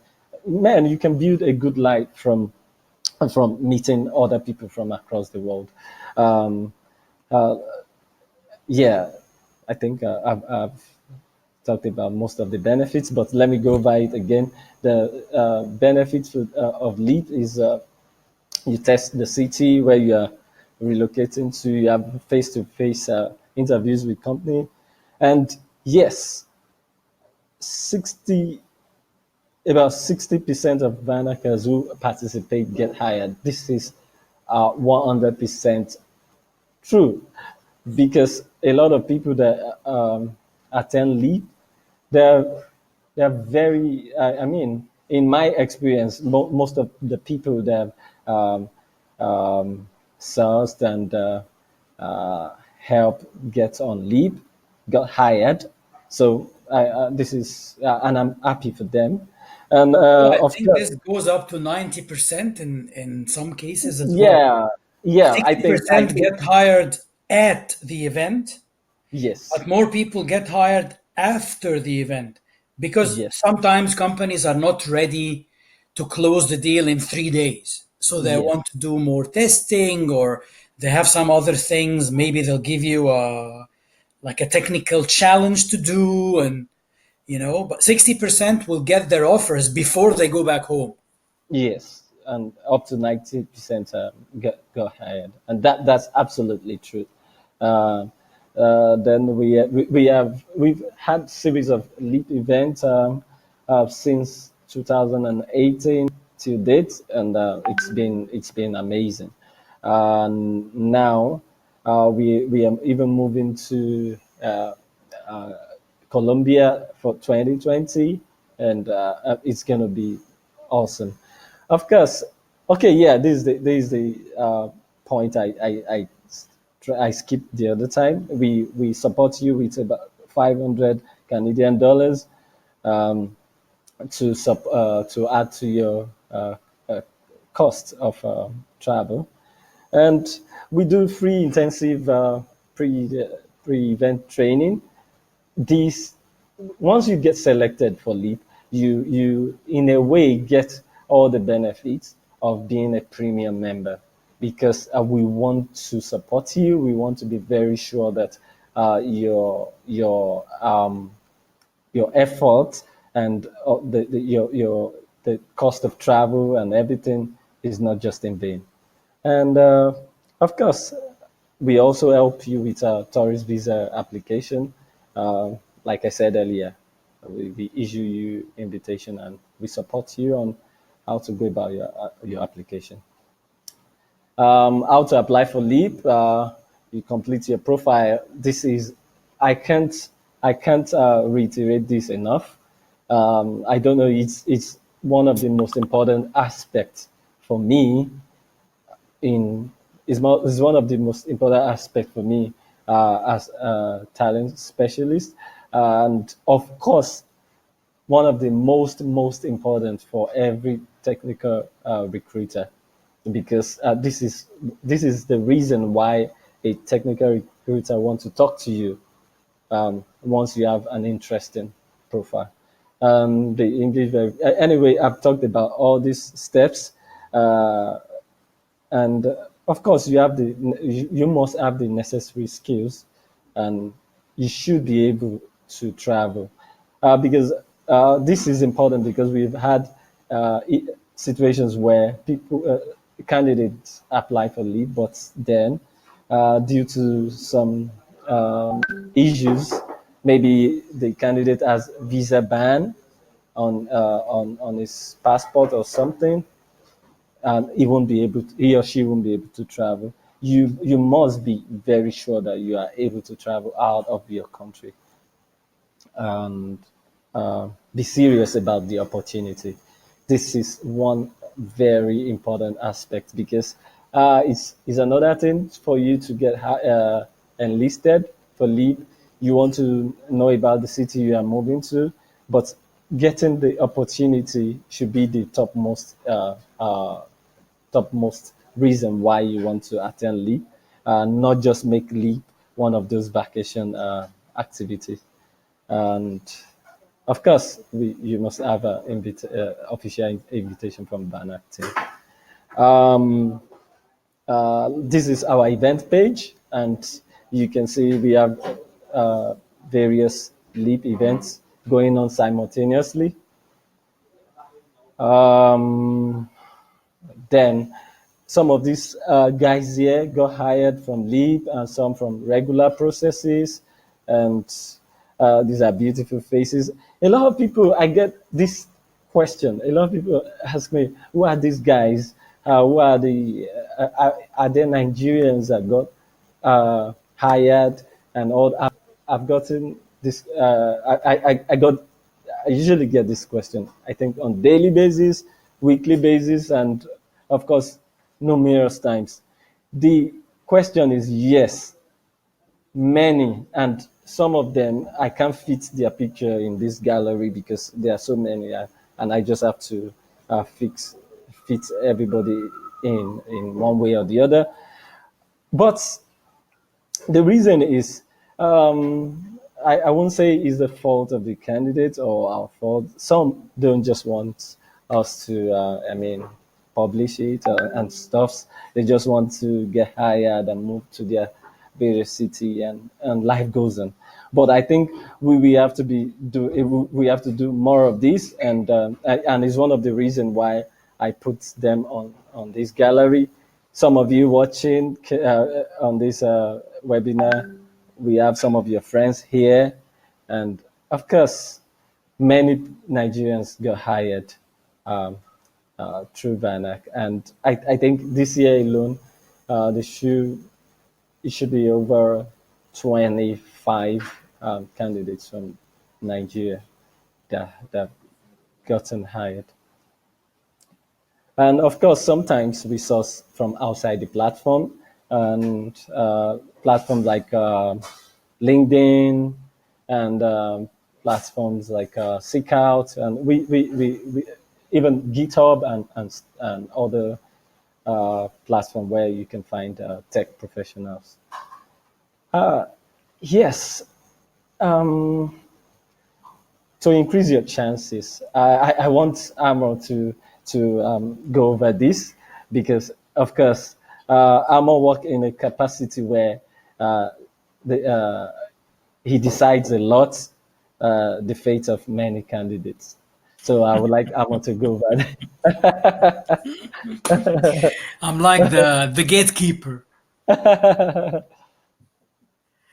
man, you can build a good life from meeting other people from across the world. Um, yeah, I think I've talked about most of the benefits, but let me go over it again. The benefits of Leap is you test the city where you are relocating to. You have face-to-face interviews with company, and yes, 60 about 60% of Vanakers who participate get hired. This is 100% true, because a lot of people that attend Leap, they're they're very. I mean, in my experience, most of the people that um, sourced and helped get on Leap got hired. So this is, and I'm happy for them. And Well, I of think course, this goes up to 90% in some cases as well. yeah, yeah. I Sixty percent think get hired at the event, yes, but more people get hired after the event because yes, sometimes companies are not ready to close the deal in 3 days. So they yes, want to do more testing or they have some other things. Maybe they'll give you like a technical challenge to do and but 60% will get their offers before they go back home. yes, and up to 90% go ahead, and that's absolutely true. Uh, then we've had series of leap events since 2018 to date, and it's been amazing. Now we are even moving to Colombia for 2020, and it's gonna be awesome. Of course. Okay, yeah. This is the point I skipped the other time. We support you with about 500 Canadian dollars to add to your uh, cost of travel, and we do free intensive pre-event training. These Once you get selected for leap, you in a way get all the benefits of being a premium member, because we want to support you. We want to be very sure that your effort and the cost of travel and everything is not just in vain. And of course, we also help you with a tourist visa application. Like I said earlier, we issue you invitation and we support you on how to go about your application. How to apply for Leap? You complete your profile. I can't, I can't reiterate this enough. I don't know. It's one of the most important aspects for me in is one of the most important aspects for me as a talent specialist, and of course one of the most important for every technical recruiter, because this is the reason why a technical recruiter wants to talk to you once you have an interesting profile. The English, anyway, I've talked about all these steps. Uh, and of course you must have the necessary skills, and you should be able to travel, because this is important, because we've had situations where people candidates apply for leave, but then due to some issues, maybe the candidate has visa ban on his passport or something, and he or she won't be able to travel. You must be very sure that you are able to travel out of your country, and be serious about the opportunity. This is one very important aspect, because it's another thing for you to get enlisted for leave. You want to know about the city you are moving to, but getting the opportunity should be the topmost reason why you want to attend leap, not just make leap one of those vacation activities. And of course, you must have an official invitation from VanHack team. This is our event page, and you can see we have various leap events going on simultaneously. Then some of these guys here got hired from Leap and some from regular processes, and these are beautiful faces. A lot of people, I get this question. A lot of people ask me, "Who are these guys? Who are are they Nigerians that got hired and all?" I've gotten this. I usually get this question, I think, on daily basis, weekly basis, and of course, numerous times. The question is yes, many, and some of them I can't fit their picture in this gallery because there are so many. and I just have to fit everybody in one way or the other. But the reason is, I won't say it's the fault of the candidate or our fault. Some don't just want us to, publish it and stuffs. They just want to get hired and move to their various city, and life goes on. But I think we have to we have to do more of this, and it's one of the reasons why I put them on this gallery. Some of you watching on this webinar, we have some of your friends here, and of course, many Nigerians got hired through VanHack, and I think this year alone, it should be over 25 candidates from Nigeria that gotten hired. And of course, sometimes we source from outside the platform, and platforms like LinkedIn, and platforms like Seekout, and we even GitHub, and other platform where you can find tech professionals. Yes, to increase your chances, I want Amro to go over this, because of course Amro work in a capacity where he decides a lot the fate of many candidates. So I would like Amro to go over I'm like the gatekeeper.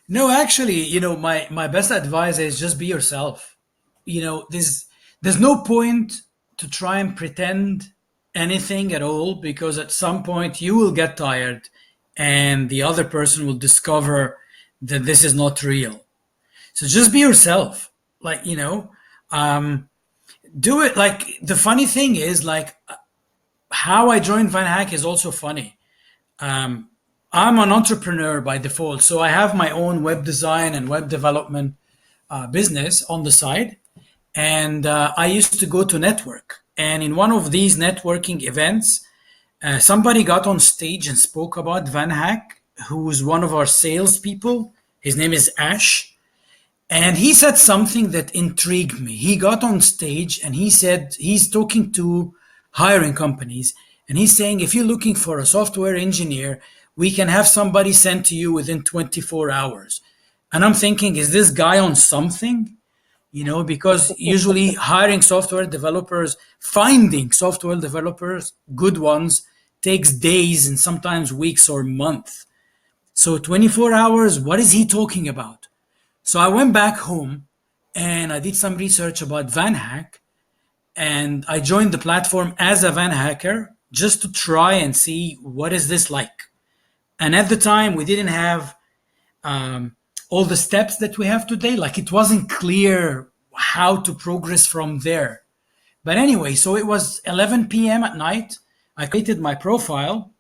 No, actually, my best advice is just be yourself. There's no point to try and pretend anything at all, because at some point you will get tired and the other person will discover that this is not real. So just be yourself. Like, do it. Like, the funny thing is, like, how I joined VanHack is also funny. I'm an entrepreneur by default, so I have my own web design and web development business on the side. And I used to go to network. And in one of these networking events, somebody got on stage and spoke about VanHack, who's one of our salespeople. His name is Ash. And he said something that intrigued me. He got on stage and he said he's talking to hiring companies. And he's saying, if you're looking for a software engineer, we can have somebody sent to you within 24 hours. And I'm thinking, is this guy on something? Because usually hiring software developers, finding software developers, good ones, takes days and sometimes weeks or months. So 24 hours, what is he talking about? So I went back home and I did some research about VanHack, and I joined the platform as a VanHacker just to try and see what is this like. And at the time, we didn't have all the steps that we have today. Like, it wasn't clear how to progress from there. But anyway, so it was 11 p.m. at night. I created my profile,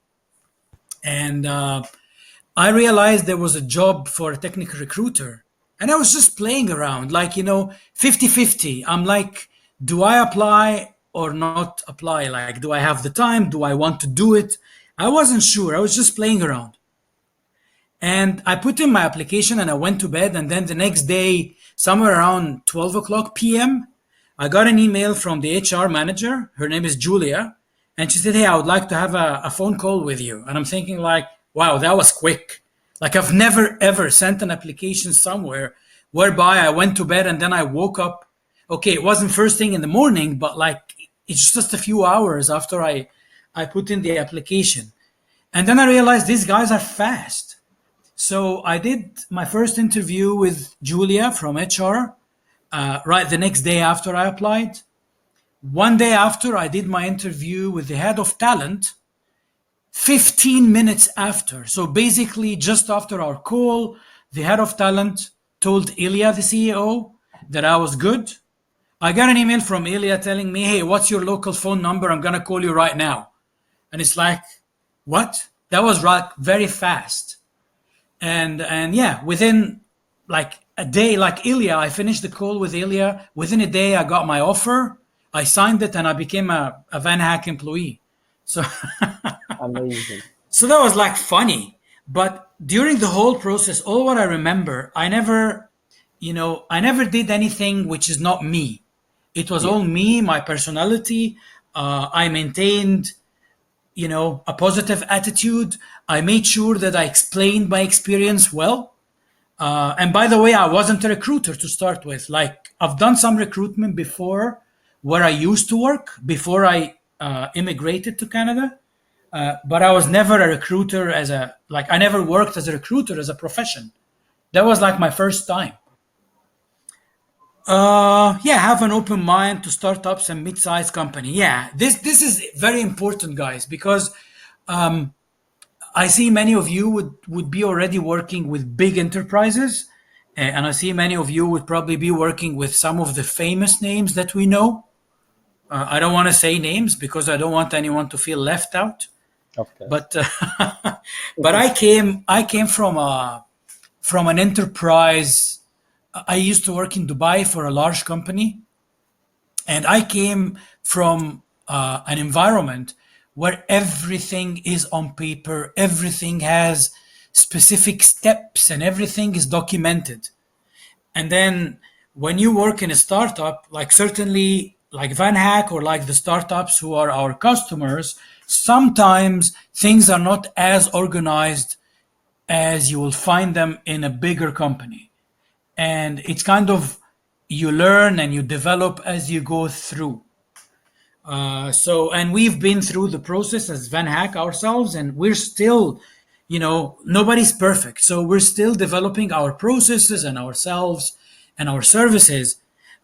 and I realized there was a job for a technical recruiter. And I was just playing around, like, 50-50. I'm like, do I apply or not apply? Like, do I have the time? Do I want to do it? I wasn't sure. I was just playing around. And I put in my application and I went to bed. And then the next day, somewhere around 12 o'clock p.m., I got an email from the HR manager. Her name is Julia. And she said, hey, I would like to have a phone call with you. And I'm thinking, like, wow, that was quick. Like, I've never, ever sent an application somewhere whereby I went to bed and then I woke up. Okay, it wasn't first thing in the morning, but like, it's just a few hours after I put in the application. And then I realized these guys are fast. So I did my first interview with Julia from HR right the next day after I applied. One day after, I did my interview with the head of talent 15 minutes after. So basically, just after our call, the head of talent told Ilya, the CEO, that I was good. I got an email from Ilya telling me, hey, what's your local phone number? I'm going to call you right now. And it's like, what? That was very fast. And yeah, within like a day, like Ilya, I finished the call with Ilya. Within a day, I got my offer. I signed it and I became a VanHack employee. So Amazing. so that was like funny. But during the whole process, all what I remember, I never did anything which is not me. It was Yeah. all me, my personality. I maintained, a positive attitude. I made sure that I explained my experience well. And by the way, I wasn't a recruiter to start with. Like, I've done some recruitment before where I used to work before I immigrated to Canada. But I was never a recruiter I never worked as a recruiter as a profession. That was like my first time. Yeah, have an open mind to startups and mid-sized company. Yeah, this is very important, guys, because I see many of you would be already working with big enterprises, and I see many of you would probably be working with some of the famous names that we know. I don't want to say names because I don't want anyone to feel left out. Of course. But but I came from an enterprise. I used to work in Dubai for a large company, and I came from an environment where everything is on paper, everything has specific steps, and everything is documented. And then when you work in a startup, like certainly like VanHack or like the startups who are our customers, sometimes things are not as organized as you will find them in a bigger company. And it's kind of you learn and you develop as you go through. And we've been through the process as VanHack ourselves, and we're still, nobody's perfect. So we're still developing our processes and ourselves and our services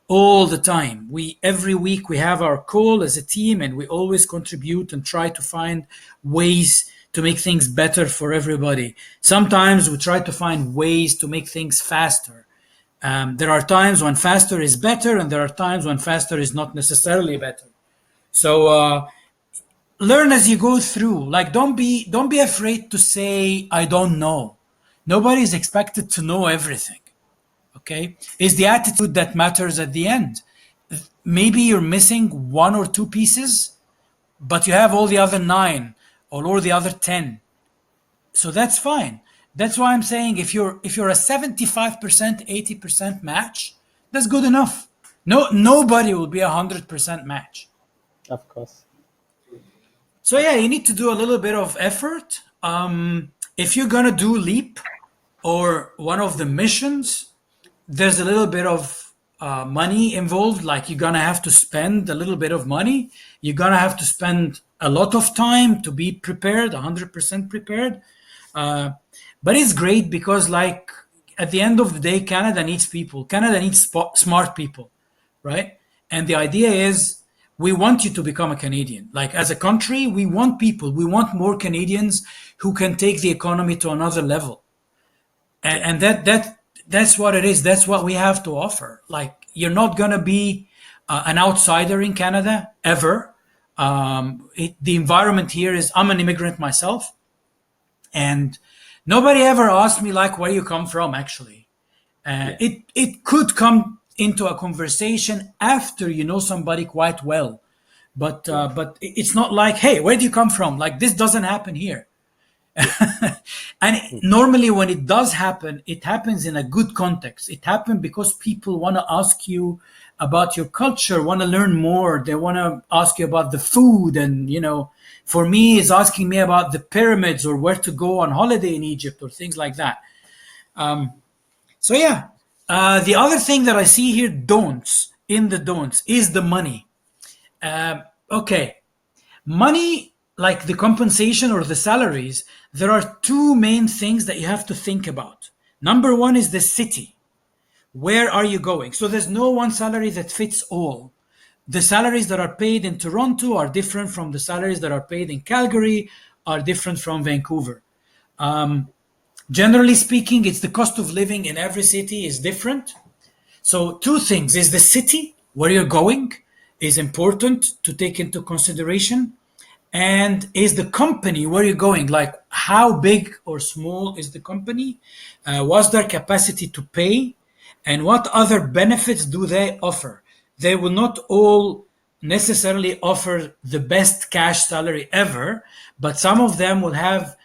all the time. Every week we have our call as a team, and we always contribute and try to find ways to make things better for everybody. Sometimes we try to find ways to make things faster. There are times when faster is better, and there are times when faster is not necessarily better. So learn as you go through. Like, don't be afraid to say I don't know. Nobody is expected to know everything. Okay, it's the attitude that matters at the end. Maybe you're missing one or two pieces, but you have all the other nine or all the other 10. So that's fine. That's why I'm saying if you're a 75%, 80% match, that's good enough. Nobody will be 100% match. Of course. So yeah, you need to do a little bit of effort. If you're gonna do Leap or one of the missions, there's a little bit of money involved. Like, you're gonna have to spend a little bit of money. You're gonna have to spend a lot of time to be prepared, 100% prepared. But it's great because, like, at the end of the day, Canada needs people. Canada needs smart people, right? And the idea is we want you to become a Canadian. Like, as a country, we want people. We want more Canadians who can take the economy to another level. And that's what it is. That's what we have to offer. Like, you're not gonna be an outsider in Canada ever. The environment here is. I'm an immigrant myself, and nobody ever asked me like where you come from. Actually, it could come into a conversation after you know somebody quite well, but it's not like, hey, where do you come from? Like, this doesn't happen here. And normally when it does happen, it happens in a good context. It happens because people want to ask you about your culture, want to learn more. They want to ask you about the food. And, for me, it's asking me about the pyramids or where to go on holiday in Egypt or things like that. So yeah, the other thing that I see here, don'ts is the money. Okay, money, like the compensation or the salaries, there are two main things that you have to think about. Number one is the city. Where are you going? So there's no one salary that fits all. The salaries that are paid in Toronto are different from the salaries that are paid in Calgary, are different from Vancouver. Generally speaking, it's the cost of living in every city is different. So two things is the city where you're going is important to take into consideration, and is the company where you're going, like how big or small is the company, what's their capacity to pay, and what other benefits do they offer. They will not all necessarily offer the best cash salary ever, but some of them will have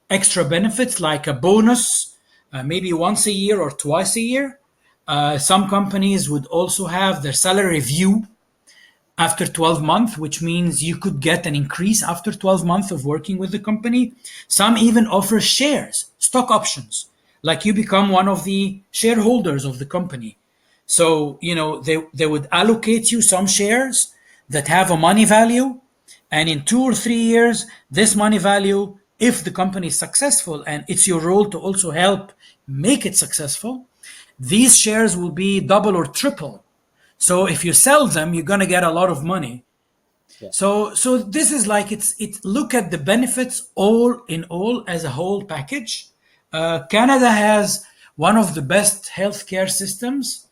extra benefits like a bonus, maybe once a year or twice a year. Some companies would also have their salary review after 12 months, which means you could get an increase after 12 months of working with the company. Some even offer shares, stock options, like you become one of the shareholders of the company. So, they would allocate you some shares that have a money value. And in 2 or 3 years, this money value, if the company is successful and it's your role to also help make it successful, these shares will be double or triple. So if you sell them, you're gonna get a lot of money. Yeah. So this is like it's look at the benefits all in all as a whole package. Canada has one of the best healthcare systems.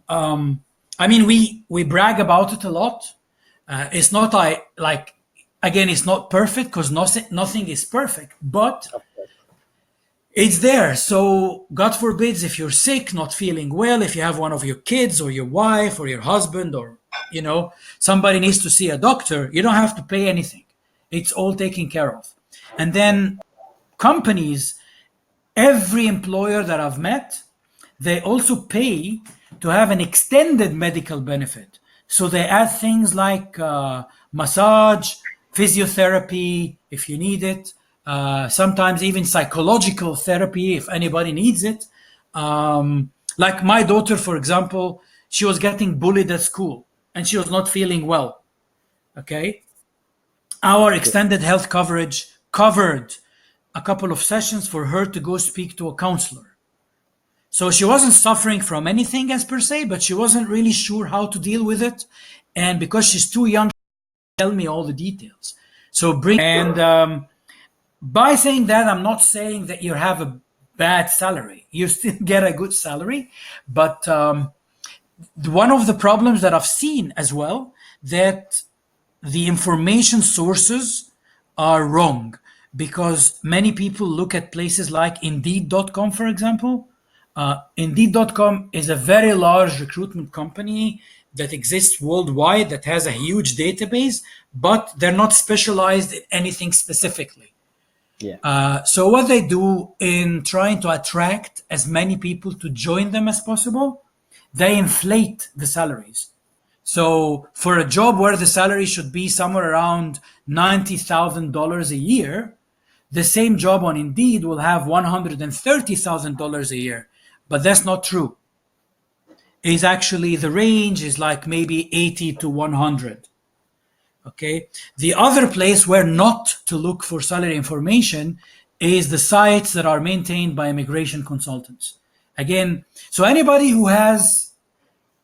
I mean, we brag about it a lot. It's not I like again, it's not perfect because nothing is perfect, but Of course. it's there. So God forbids if you're sick, not feeling well, if you have one of your kids or your wife or your husband or somebody needs to see a doctor, you don't have to pay anything. It's all taken care of. And then companies, every employer that I've met, they also pay to have an extended medical benefit. So they add things like massage, physiotherapy if you need it, sometimes even psychological therapy if anybody needs it. Like my daughter, for example, she was getting bullied at school and she was not feeling well. Okay. Our Yeah. extended health coverage covered a couple of sessions for her to go speak to a counselor. So she wasn't suffering from anything as per se, but she wasn't really sure how to deal with it. And because she's too young to tell me all the details. So by saying that, I'm not saying that you have a bad salary. You still get a good salary, but one of the problems that I've seen as well that the information sources are wrong because many people look at places like Indeed.com, for example. Indeed.com is a very large recruitment company that exists worldwide that has a huge database, but they're not specialized in anything specifically. Yeah. So what they do in trying to attract as many people to join them as possible, they inflate the salaries. So for a job where the salary should be somewhere around $90,000 a year, the same job on Indeed will have $130,000 a year. But that's not true. Is actually the range is like maybe 80 to 100. Okay. The other place where not to look for salary information is the sites that are maintained by immigration consultants. Again, so anybody who has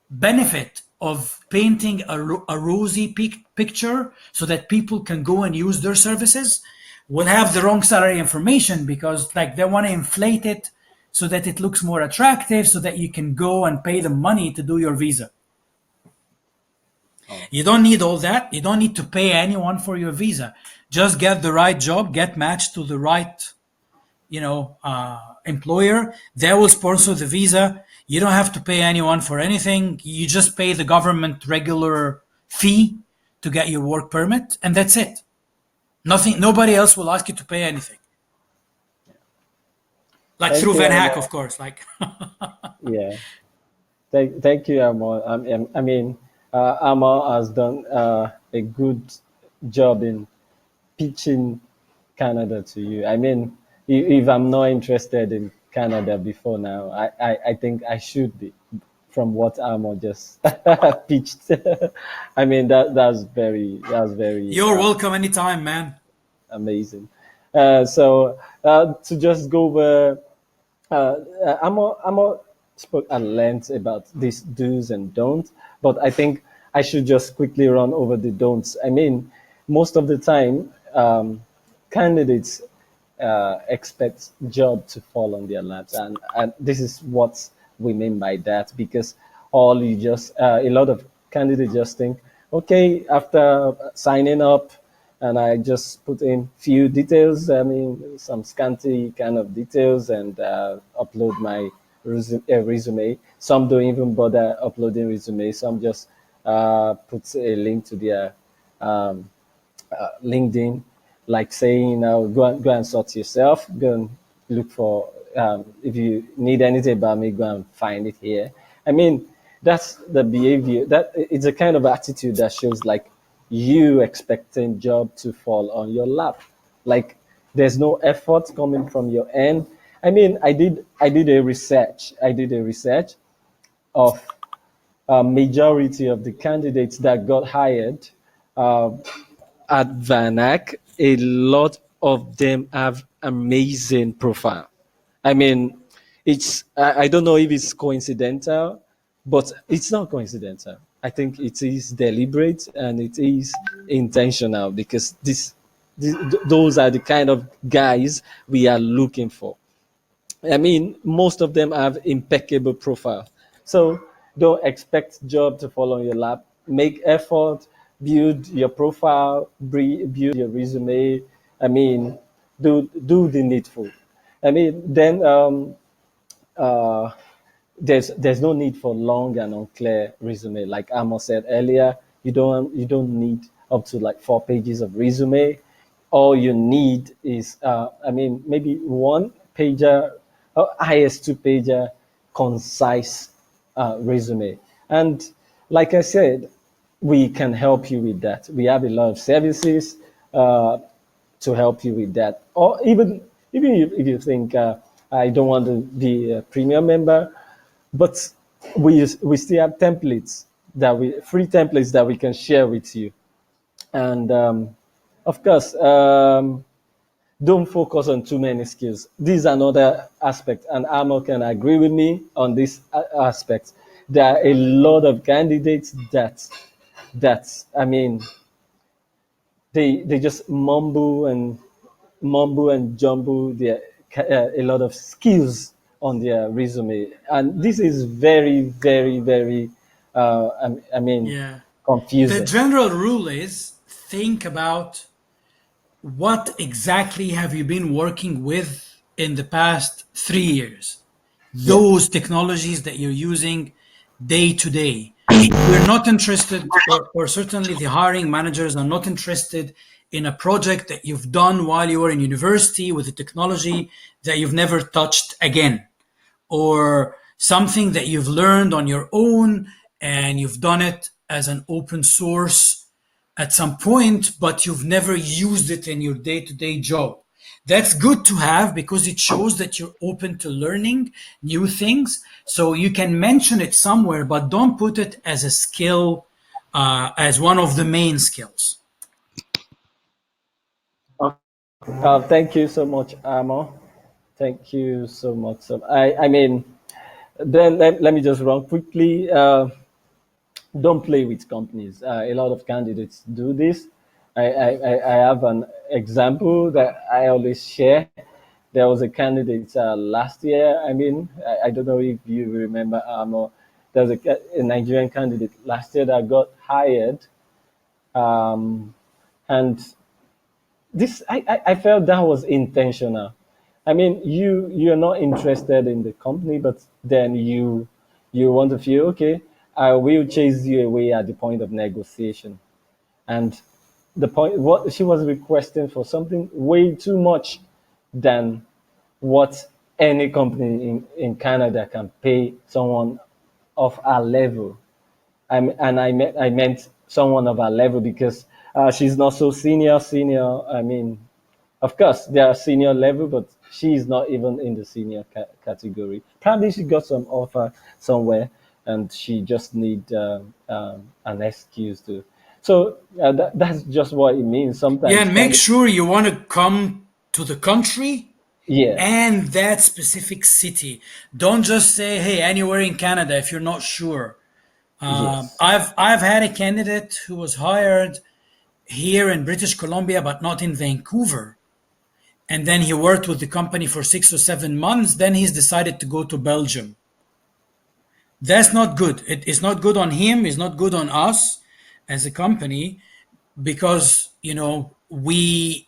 benefit of painting a rosy picture so that people can go and use their services will have the wrong salary information because like they want to inflate it so that it looks more attractive so that you can go and pay them money to do your visa. Oh, You don't need all that. You don't need to pay anyone for your visa. Just get the right job, get matched to the right employer. They will sponsor the visa. You don't have to pay anyone for anything. You just pay the government regular fee to get your work permit, and that's it. Nothing. Nobody else will ask you to pay anything. Like thank through you, VanHack, Amo. of course. Like Yeah. Thank you, Amo. I mean, Amo has done a good job in pitching Canada to you. I mean, if I'm not interested in Canada before now, I think I should be from what Amo just pitched. I mean, that's very you're welcome anytime, man. amazing. So to just go over, I'm spoke at length about these do's and don'ts, but I think I should just quickly run over the don'ts. I mean, most of the time, candidates expect job to fall on their laps, and this is what we mean by that because all you just a lot of candidates just think, okay, after signing up and I just put in few details, I mean, some scanty kind of details and upload my resume. Some don't even bother uploading resume. Some just puts a link to their LinkedIn, like saying, go and sort yourself, go and look for, if you need anything about me, go and find it here. I mean, that's the behavior, that it's a kind of attitude that shows like you expecting job to fall on your lap. Like there's no effort coming from your end. I mean, I did a research. I did a research of a majority of the candidates that got hired at VanHack. A lot of them have amazing profile. I mean, I don't know if it's coincidental, but it's not coincidental. I think it is deliberate and it is intentional because those are the kind of guys we are looking for. I mean, most of them have impeccable profile. So don't expect job to fall on your lap. Make effort, build your profile, build your resume. I mean, do the needful. I mean, then uh, there's no need for long and unclear resume. Like Amos said earlier, you don't need up to like 4 pages of resume. All you need is I mean maybe one pager or highest 2 pager concise resume. And like I said, we can help you with that. We have a lot of services to help you with that. Or even if you think I don't want to be a premium member, but we still have templates that we free templates that we can share with you. And of course, don't focus on too many skills. These are another aspect, and Amo can agree with me on this aspect. There are a lot of candidates that I mean they just mumble and jumble their a lot of skills on their resume, and this is very I mean Yeah. The confusing. general rule is think about what exactly have you been working with in the past 3 years? Yeah. Those technologies that you're using day to day. We're not interested, or certainly the hiring managers are not interested in a project that you've done while you were in university with a technology that you've never touched again, or something that you've learned on your own and you've done it as an open source at some point, but you've never used it in your day to day job. That's good to have because it shows that you're open to learning new things. So you can mention it somewhere, but don't put it as a skill, as one of the main skills. Thank you so much, Amo. Thank you so much. So I mean, then let me just run quickly. Don't play with companies. A lot of candidates do this. I have an example that I always share. There was a candidate last year. I mean, I don't know if you remember, Amo. There's a Nigerian candidate last year that got hired, and this I felt that was intentional. I mean, you're not interested in the company, but then you want to feel okay. I will chase you away at the point of negotiation, and the point what she was requesting for something way too much than what any company in Canada can pay someone of our level. I meant someone of our level because she's not so senior. I mean, of course, they are senior level, but she is not even in the senior category. Probably she got some offer somewhere, and she just need an excuse to. So that's just what it means. Yeah, Sometimes, and make sure you want to come to the country yeah, and that specific city. Don't just say, hey, anywhere in Canada if you're not sure. yes, I've had a candidate who was hired here in British Columbia, but not in Vancouver. And then he worked with the company for 6 or 7 months. Then he's decided to go to Belgium. That's not good. It's not good on him. It's not good on us as a company because, we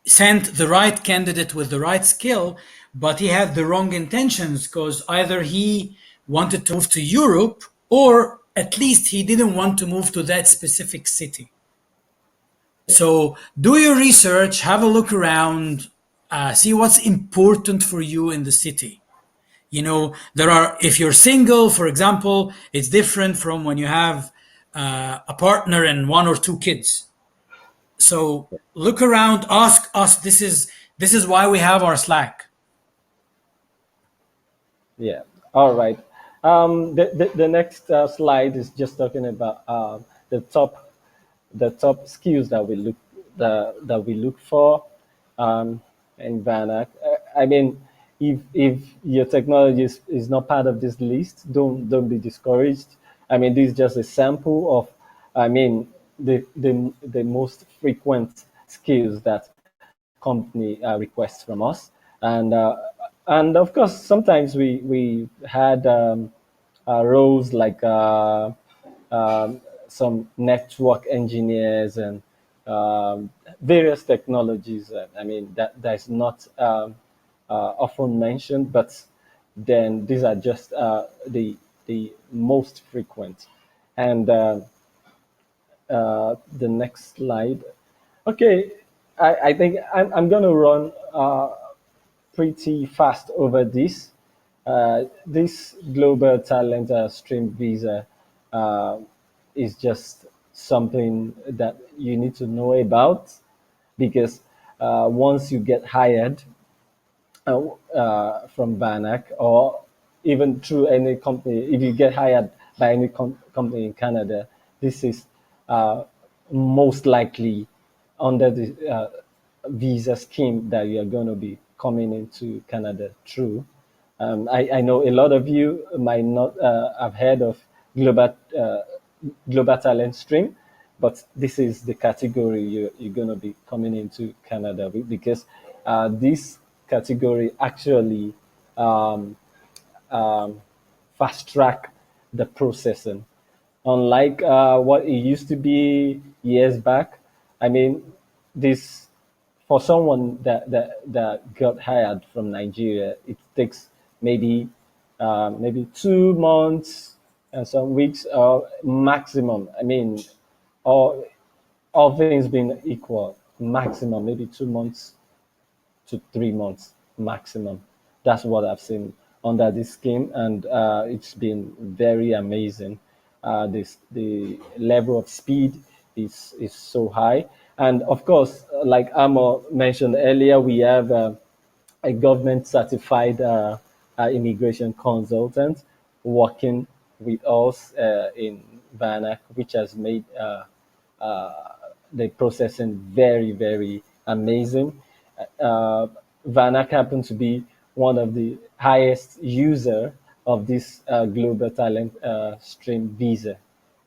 sent the right candidate with the right skill, but he had the wrong intentions because either he wanted to move to Europe or at least he didn't want to move to that specific city. So do your research, have a look around, see what's important for you in the city. There are, if you're single, for example, it's different from when you have a partner and one or two kids. So look around, ask us. This is why we have our Slack. Yeah. All right. The next slide is just talking about the top the top skills that we look for in VanHack. I mean, if your technology is not part of this list, don't be discouraged. I mean, this is just a sample of, I mean, the most frequent skills that company requests from us, and of course sometimes we had roles like some network engineers and various technologies. I mean that's not often mentioned, but then these are just the most frequent. And the next slide. Okay, I think I'm going to run pretty fast over this. This global talent stream visa uh, is just something that you need to know about, because once you get hired from VanHack, or even through any company, if you get hired by any company in Canada, this is uh, most likely under the visa scheme that you are going to be coming into Canada through. I know a lot of you might not have heard of global talent stream, but this is the category you're going to be coming into Canada with, because this category actually um, um, fast track the processing. Unlike what it used to be years back, I mean, this for someone that got hired from Nigeria, it takes maybe 2 months and some weeks or maximum. I mean, all all things being equal, maximum maybe 2 months to 3 months maximum. That's what I've seen under this scheme, and it's been very amazing. The level of speed is so high, and of course, like Amo mentioned earlier, we have a government certified immigration consultant working with us in VanHack, which has made the processing very amazing. Uh, VanHack happened to be one of the highest user of this global talent stream visa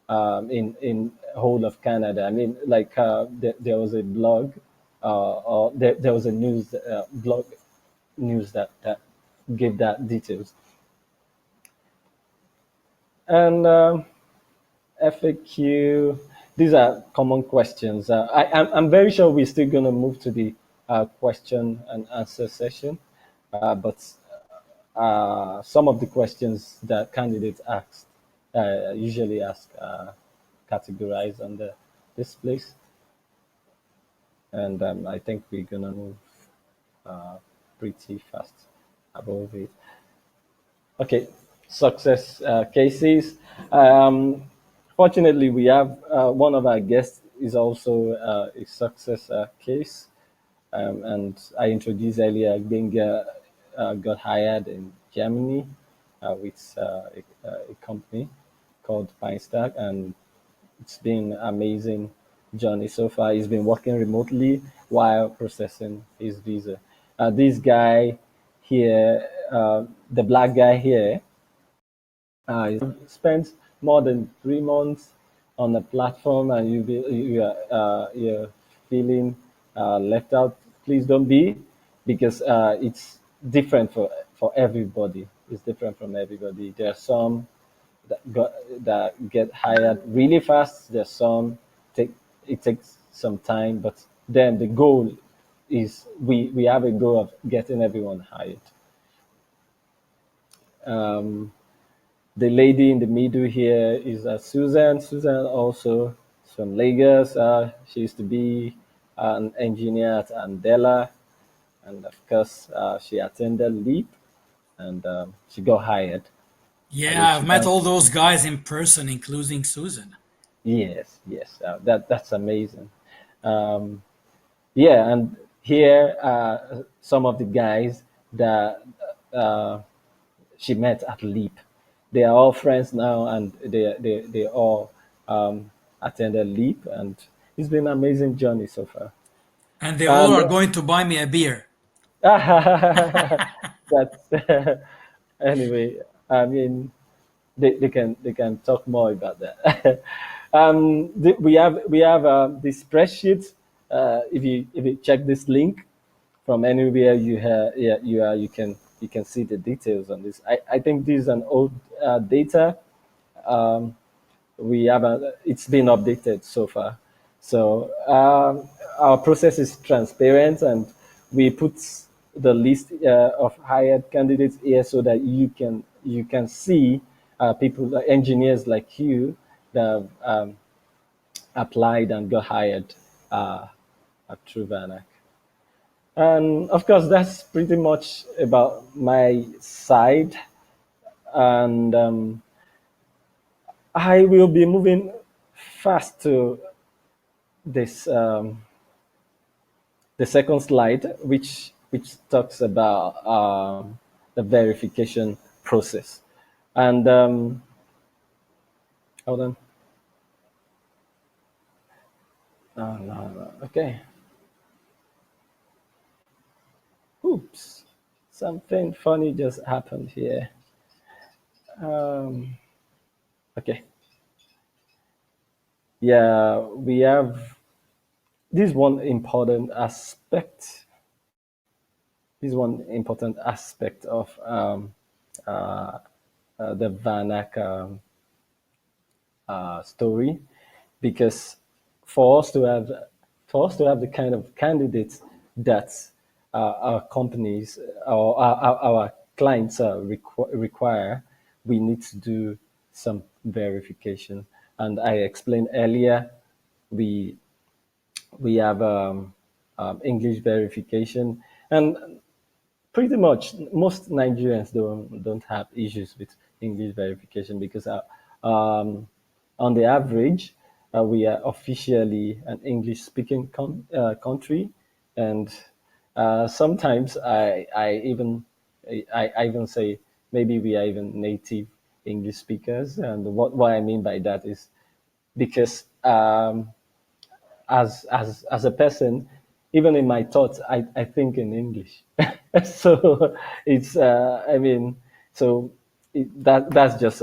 in whole of Canada. I mean, like there was a blog, or there was a news blog news that gave that details. And FAQ, these are common questions. I'm very sure we're still going to move to the question and answer session, but some of the questions that candidates asked usually ask categorized under this place, and I think we're going to move pretty fast above it. Okay, success cases. Fortunately, we have one of our guests is also a success case, and I introduced earlier. Benga got hired in Germany with a company called Feinstack, and it's been amazing journey so far. He's been working remotely while processing his visa. This guy here, the black guy here, he spent more than 3 months on the platform, and you're feeling left out. Please don't be, because it's different for everybody. It's different from everybody. There are some that get hired really fast. There's some it takes some time, but then the goal is we have a goal of getting everyone hired. Um, The lady in the middle here is Susan. Susan also is from Lagos. She used to be an engineer at Andela, and of course, she attended LEAP, and she got hired, Yeah, which I've met all those guys in person, including Susan. yes, yes, that's amazing. Um, yeah, and here some of the guys that uh, she met at LEAP. They are all friends now, and they all attended LEAP, and it's been an amazing journey so far. And they all And are going to buy me a beer. that's anyway. I mean, they can talk more about that. We have the spreadsheet. If you check this link from anywhere yeah, you can see the details on this. I think this is an old data. Um, we have it's been updated so far. So our process is transparent, and we put the list of hired candidates here so that you can see people, engineers like you that have applied and got hired through VanHack. And of course, that's pretty much about my side. And I will be moving fast to this the second slide, which talks about the verification process. And hold on. No, no, no. Okay. Oops. Something funny just happened here. Okay. Yeah, we have this one important aspect. This one important aspect of the VanHack story, because for us to have the kind of candidates that our companies or our clients require, we need to do some verification. And I explained earlier, we we have English verification, and pretty much most Nigerians don't have issues with English verification, because on the average, we are officially an English speaking country, and sometimes I even say maybe we are even native English speakers. And what I mean by that is because as a person, even in my thoughts, I think in English. So it's I mean, so that's just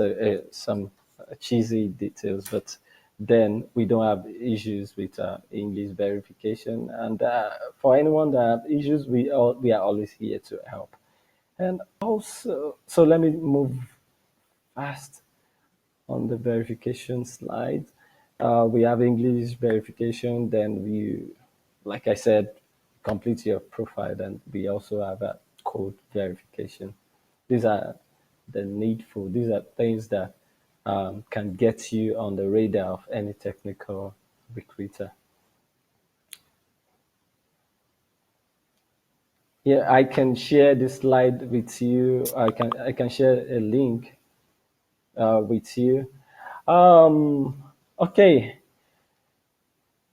some cheesy details, but then we don't have issues with English verification. And for anyone that have issues, we are always here to help. And also, so let me move fast on the verification slide. We have English verification, then like I said, complete your profile, and we also have a code verification. These are these are things that can get you on the radar of any technical recruiter. Yeah, I can share this slide with you. I can share a link with you. Okay,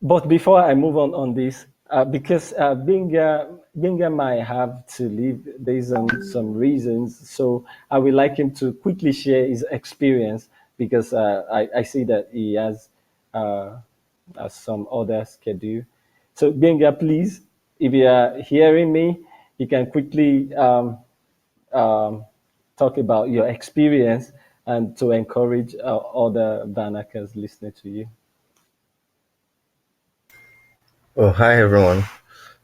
but before I move on this, because Binga might have to leave based on some reasons, so I would like him to quickly share his experience, because I see that he has some other schedule. So Binga, please, if you are hearing me, you can quickly um, talk about your experience and to encourage other Banakers listening to you. Oh, hi everyone.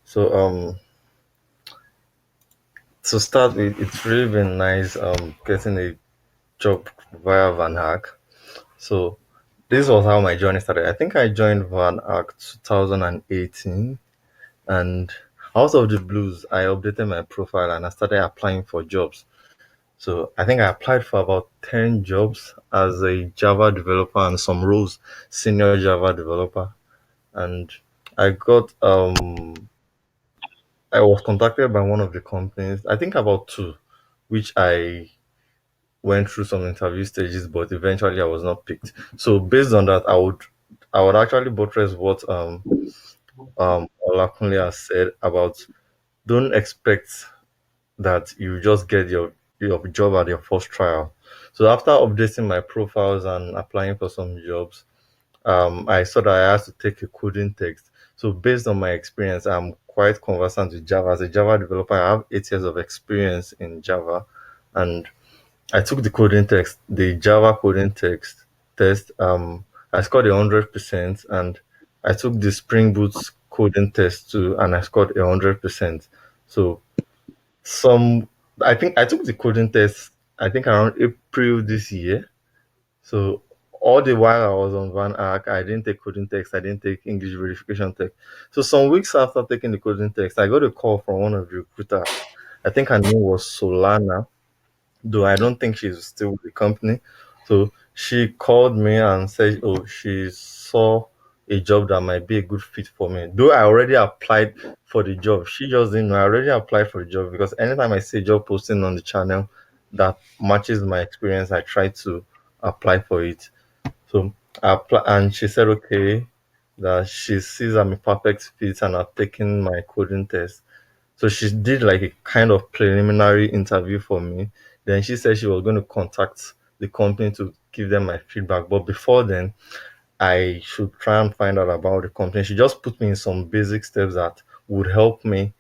So to start with, it's really been nice getting a job via VanHack. So this was how my journey started. I think I joined VanHack 2018, and out of the blues, I updated my profile and I started applying for jobs. So I think I applied for about 10 jobs as a Java developer and some roles, senior Java developer. And I got I was contacted by one of the companies, I think about two, which I went through some interview stages, but eventually I was not picked. So based on that, I would actually buttress what Olakunle has said about don't expect that you just get your job at your first trial. So after updating my profiles and applying for some jobs, I saw that I had to take a coding test. So based on my experience, I'm quite conversant with Java. As a Java developer, I have 8 years of experience in Java, and I took the coding test, the Java coding test. I scored 100%, and I took the Spring Boot coding test too, and I scored 100%. So some, I think I took the coding test. I think around April this year. So all the while I was on VanHack, I didn't take coding text, I didn't take English verification text. So some weeks after taking the coding text, I got a call from one of the recruiters. I think her name was Solana, though I don't think she's still with the company. So she called me and said, "Oh, she saw a job that might be a good fit for me." Though I already applied for the job, she just didn't know I already applied for the job because anytime I see a job posting on the channel that matches my experience, I try to apply for it. So I apply, and she said, "Okay, that she sees I'm a perfect fit and I've taken my coding test." So she did like a kind of preliminary interview for me. Then she said she was going to contact the company to give them my feedback. But before then, I should try and find out about the company. She just put me in some basic steps that would help me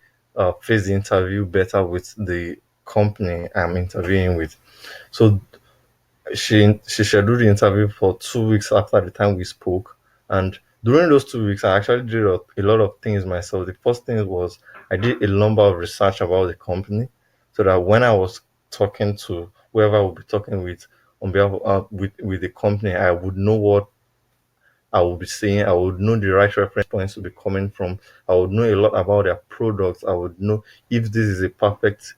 face the interview better with the company I'm interviewing with. So she scheduled the interview for 2 weeks after the time we spoke, and during those 2 weeks I actually did a lot of things myself. The first thing was I did a number of research about the company, so that when I was talking to whoever I would be talking with on behalf of, with the company, I would know what I would be saying. I would know the right reference points to be coming from. I would know a lot about their products. I would know if this is a perfect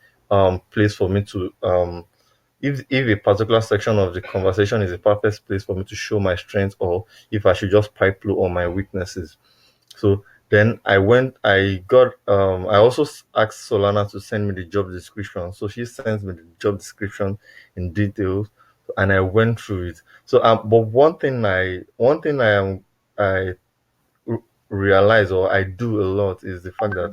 place for me to if a particular section of the conversation is a perfect place for me to show my strengths, or if I should just pipe through on my weaknesses. So then I also asked Solana to send me the job description. So she sends me the job description in details, and I went through it. So but I realize, or I do a lot, is the fact that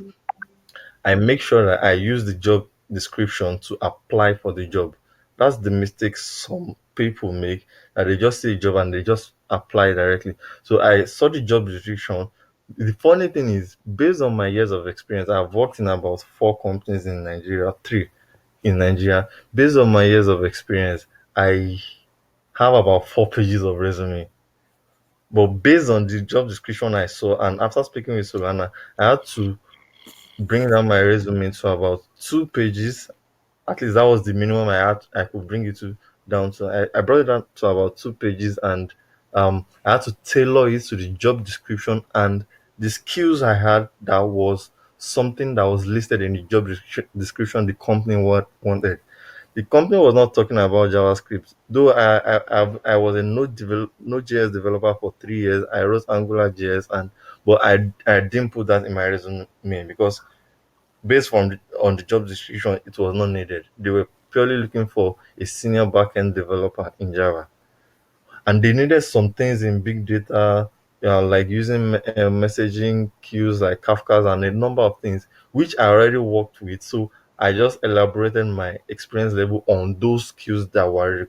I make sure that I use the job description to apply for the job. That's the mistake some people make, that they just see a job and they just apply directly. So I saw the job description. The funny thing is, based on my years of experience, I've worked in about four companies in Nigeria, three in Nigeria. Based on my years of experience, I have about 4 pages of resume. But based on the job description I saw, and after speaking with Solana, I had to bring down my resume to about 2 pages. At least that was the minimum I could bring it to down to. I brought it down to about 2 pages, and I had to tailor it to the job description and the skills I had. That was something that was listed in the job description the company wanted. The company was not talking about JavaScript, though I was a Node.js developer for 3 years. I wrote Angular JS, and but I didn't put that in my resume because based on the job description, it was not needed. They were purely looking for a senior backend developer in Java, and they needed some things in big data, like using messaging queues like Kafka's and a number of things which I already worked with. So I just elaborated my experience level on those skills that were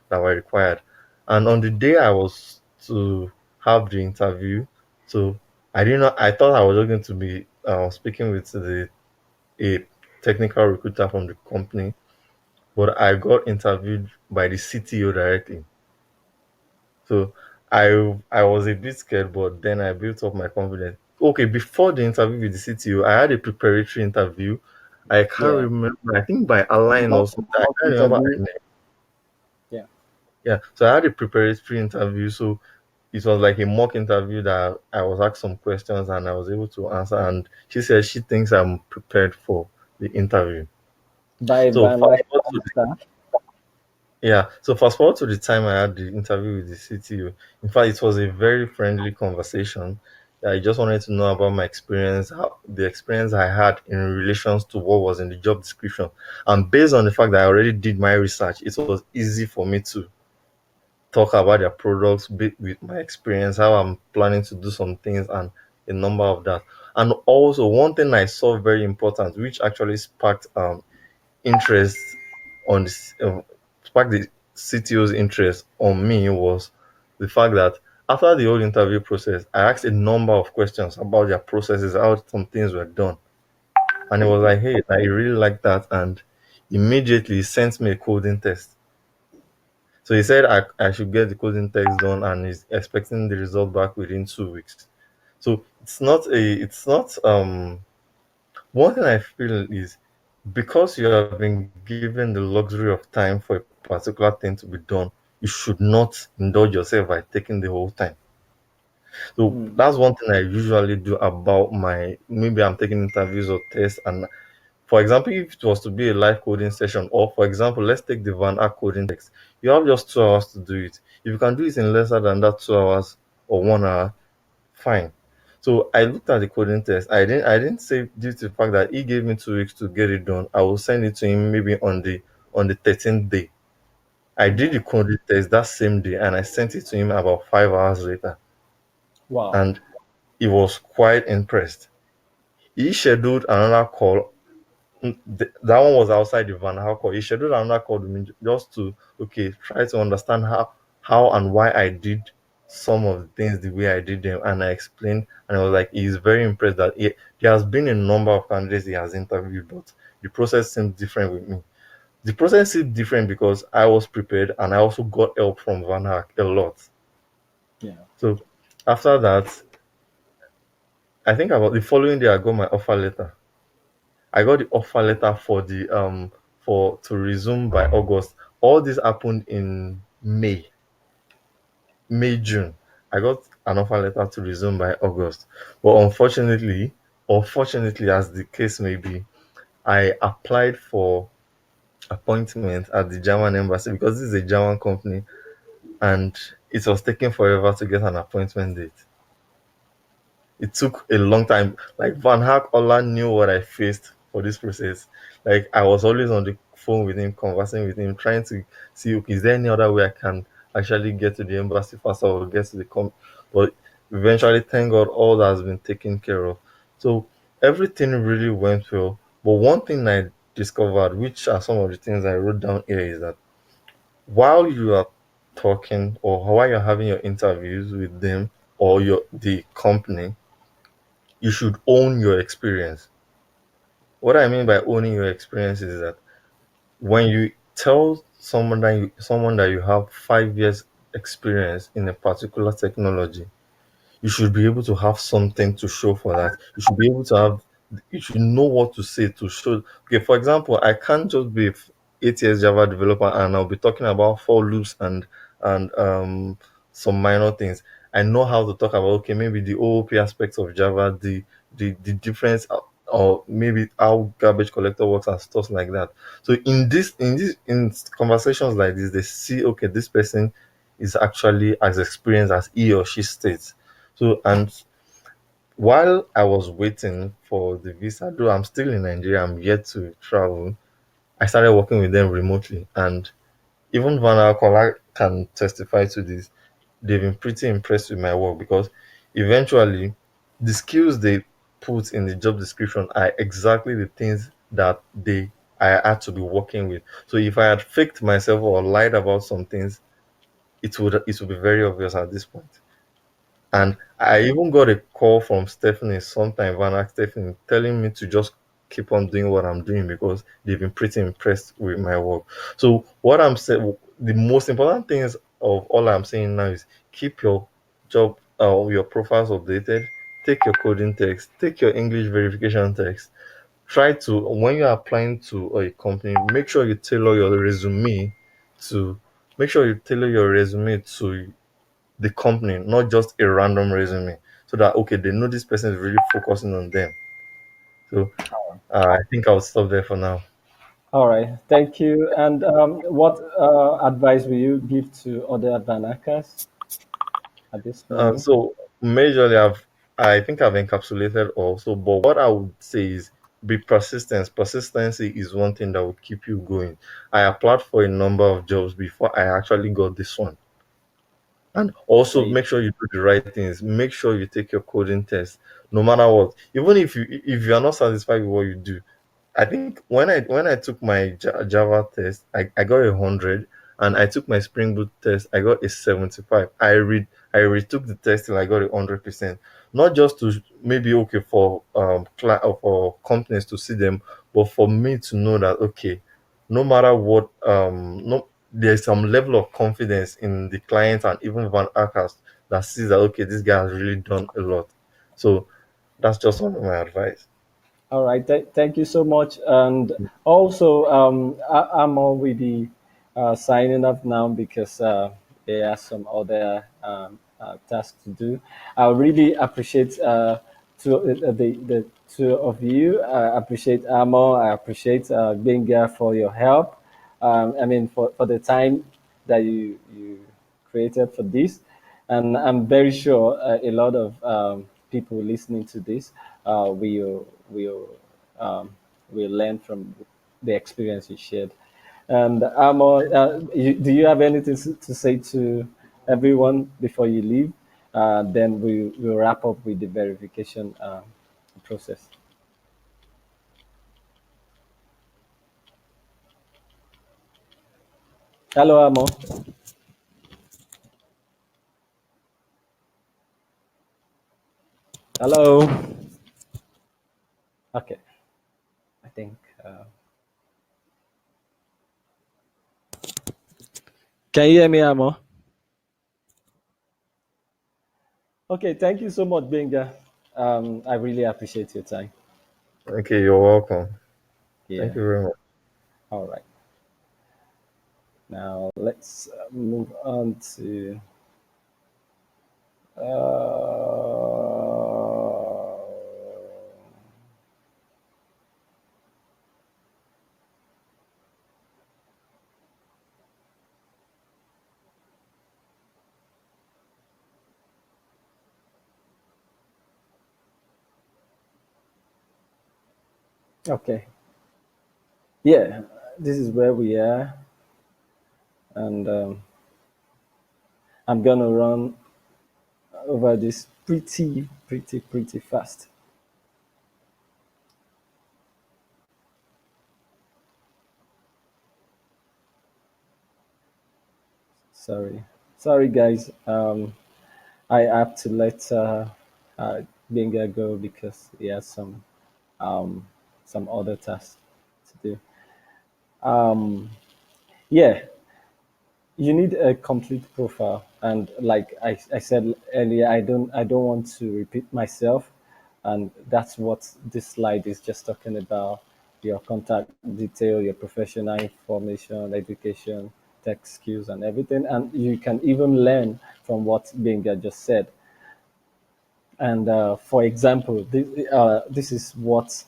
required. And on the day I was to have the interview, so I didn't know. I thought I was just going to be speaking with the a technical recruiter from the company, but I got interviewed by the CTO directly. So I was a bit scared, but then I built up my confidence. Okay, before the interview with the CTO, I had a preparatory interview. I can't Yeah, remember. I think by Align or something. I mock can't remember her interview. name. Yeah, Yeah, so I had a preparatory interview. So it was like a mock interview that I was asked some questions and I was able to answer. And she said she thinks I'm prepared for the interview. by So like fast forward to master. Yeah, so fast forward to the time I had the interview with the CTO. In fact, it was a very friendly conversation. I just wanted to know about my experience, how the experience I had in relations to what was in the job description. And based on the fact that I already did my research, it was easy for me to talk about their products with my experience, how I'm planning to do some things, and a number of that. And also, one thing I saw very important, which actually sparked interest on this, sparked the CTO's interest on me, was the fact that after the whole interview process, I asked a number of questions about their processes, how some things were done, and he was like, "Hey, I really like that," and immediately he sent me a coding test. So he said I should get the coding text done, and he's expecting the result back within 2 weeks. So it's not one thing I feel is, because you have been given the luxury of time for a particular thing to be done, you should not indulge yourself by taking the whole time. So Mm. that's one thing I usually do about my, maybe I'm taking interviews or tests, and for example, if it was to be a live coding session, or for example, let's take the VanHack coding text, you have just 2 hours to do it. If you can do it in lesser than that 2 hours or 1 hour, fine. So I looked at the coding test. I didn't say, due to the fact that he gave me 2 weeks to get it done, I will send it to him maybe on the 13th day. I did the coding test that same day, and I sent it to him about 5 hours later, Wow. and he was quite impressed. He scheduled another call. That one was outside the van. How call? He scheduled another call with me just to, okay, try to understand how and why I did some of the things the way I did them, and I explained, and I was like, he's very impressed that there has been a number of candidates he has interviewed, but the process seemed different with me. The process seemed different because I was prepared, and I also got help from VanHack a lot. Yeah. So after that, I think about the following day, I got my offer letter. I got the offer letter for the for to resume by August. All this happened in June. I got an offer letter to resume by August. But unfortunately, as the case may be, I applied for appointment at the German embassy, because this is a German company, and it was taking forever to get an appointment date. It took a long time. Like Van Hack Ola knew what I faced for this process. Like I was always on the phone with him, conversing with him, trying to see, okay, is there any other way I can actually get to the embassy faster or get to the but eventually, thank God, all that has been taken care of. So everything really went well. But one thing I discovered, which are some of the things I wrote down here, is that while you are talking, or while you're having your interviews with them or the company, you should own your experience. What I mean by owning your experience is that when you tell someone that you have 5 years experience in a particular technology, you should be able to have something to show for that. You should know what to say to show. Okay, for example, I can't just be 8 years Java developer and I'll be talking about for loops and some minor things. I know how to talk about, okay, maybe the OOP aspects of Java, the difference, or maybe how garbage collector works and stuff like that. So in conversations like this, they see, okay, this person is actually as experienced as he or she states. So, and while I was waiting for the visa, though I'm still in Nigeria, I'm yet to travel, I started working with them remotely. And even Van Alcola can testify to this. They've been pretty impressed with my work, because eventually the skills they put in the job description are exactly the things that I had to be working with. So if I had faked myself or lied about some things, it would be very obvious at this point. And I even got a call from Stephanie sometime, Van Stephanie, telling me to just keep on doing what I'm doing, because they've been pretty impressed with my work. So what I'm saying, the most important things of all I'm saying now is, keep your your profiles updated. Take your coding text. Take your English verification text. Try to, when you're applying to a company, make sure you tailor your resume to make sure you tailor your resume to the company, not just a random resume, so that, okay, they know this person is really focusing on them. So I think I'll stop there for now. All right, thank you. And what advice will you give to other Vanakas at this moment? So majorly, I think I've encapsulated also. But what I would say is be persistent. Persistency is one thing that will keep you going. I applied for a number of jobs before I actually got this one. And also Great. make sure you do the right things. Make sure you take your coding test, no matter what. Even if you are not satisfied with what you do, I think when I took my Java test, I got 100, and I took my Spring Boot test, I got a 75. I retook the test till I got 100%. Not just to maybe okay for for companies to see them, but for me to know that okay, no matter what, no there's some level of confidence in the client and even Van Ackers that sees that okay, this guy has really done a lot. So that's just one of my advice. All right, thank you so much. And also, I'm already signing off now because there are some other tasks to do. I really appreciate the two of you. I appreciate Amo. I appreciate Benga for your help. I mean, for the time that you created for this. And I'm very sure a lot of people listening to this will will learn from the experience you shared. And Amo, do you have anything to say to everyone before you leave? Then we'll wrap up with the verification process. Hello, Amo. Hello. Okay, I think. Can you hear me, Amo? Okay, thank you so much, Benga. I really appreciate your time. Okay, you're welcome. Thank Yeah. you very much. All right. Now let's move on to. Okay. Yeah, this is where we are, and I'm gonna run over this pretty fast. Sorry, sorry guys. I have to let uh, Benga go because he has um, some other tasks to do. Yeah, you need a complete profile, and like I said earlier, I don't want to repeat myself, and that's what this slide is just talking about: your contact detail, your professional information, education, tech skills, and everything. And you can even learn from what Benga just said. And for example, this is what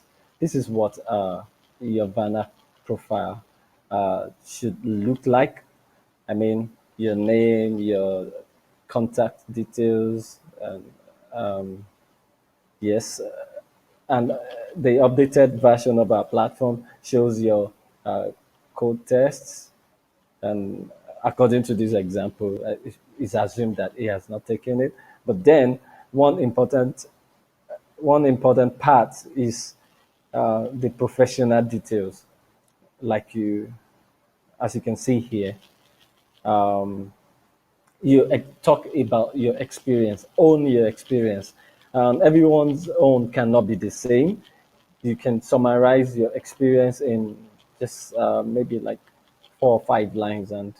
your Vanna profile should look like. I mean, your name, your contact details, and yes, and the updated version of our platform shows your uh, code tests. And according to this example, it's assumed that he has not taken it. But then one important one important part is the professional details, like as you can see here. You talk about your experience, own your experience. Everyone's own cannot be the same. You can summarize your experience in just maybe like 4 or 5 lines, and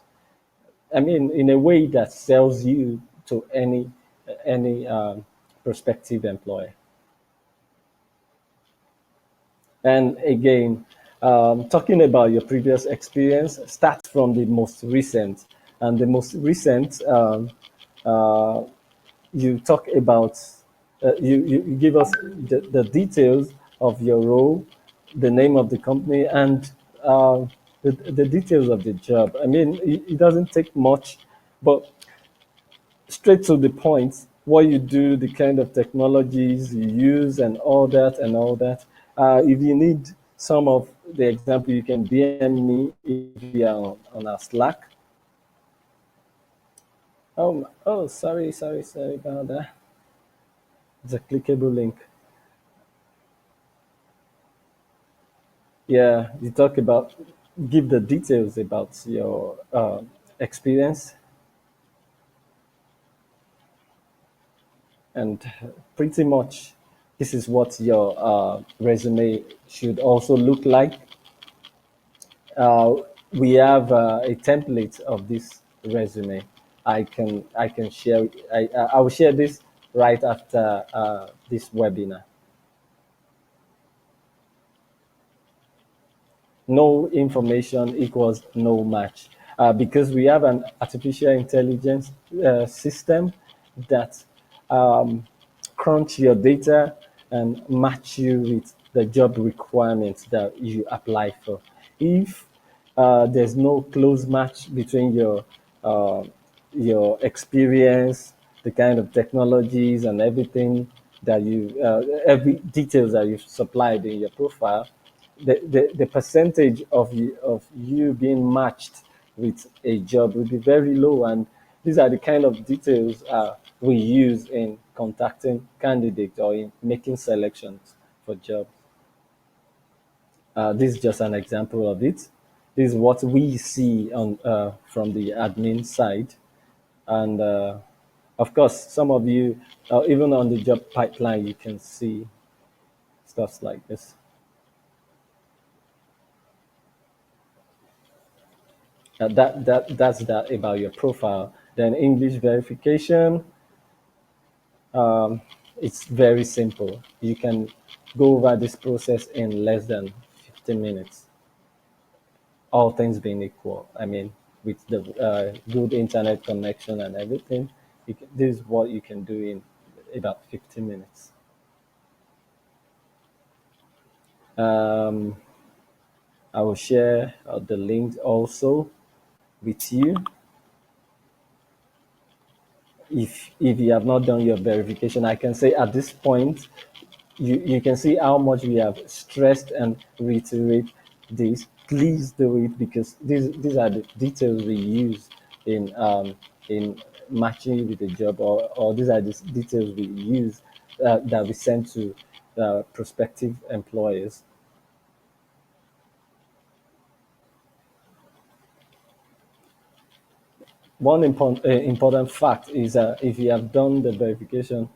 I mean in a way that sells you to any prospective employer. And again, talking about your previous experience, start from the most recent. And the most recent, you talk about, you give us the details of your role, the name of the company, and the details of the job. I mean, it doesn't take much, but straight to the point, what you do, the kind of technologies you use, and all that, and all that. If you need some of the example, you can DM me if you are on our Slack. Oh, sorry about that. It's a clickable link. Yeah, you talk about, give the details about your experience, and pretty much this is what your resume should also look like. Uh, we have a template of this resume. I can share. I will share this right after this webinar. No information equals no match. Because we have an artificial intelligence system that um, crunch your data and match you with the job requirements that you apply for. If there's no close match between your experience, the kind of technologies and everything that every details that you've supplied in your profile, the percentage of you being matched with a job will be very low. And these are the kind of details we use in contacting candidates or in making selections for jobs. This is just an example of it. This is what we see on from the admin side. And of course, some of you, even on the job pipeline, you can see stuff like this. That's that about your profile. Then English verification, um, it's very simple. You can go over this process in less than 15 minutes. All things being equal. I mean, with the good internet connection and everything, this is what you can do in about 15 minutes. Um, I will share the link also with you. If you have not done your verification, I can say at this point, you can see how much we have stressed and reiterate this. Please do it, because these are the details we use in matching you with a job, or these are the details we use that we send to prospective employers. One important fact is if you have done the verification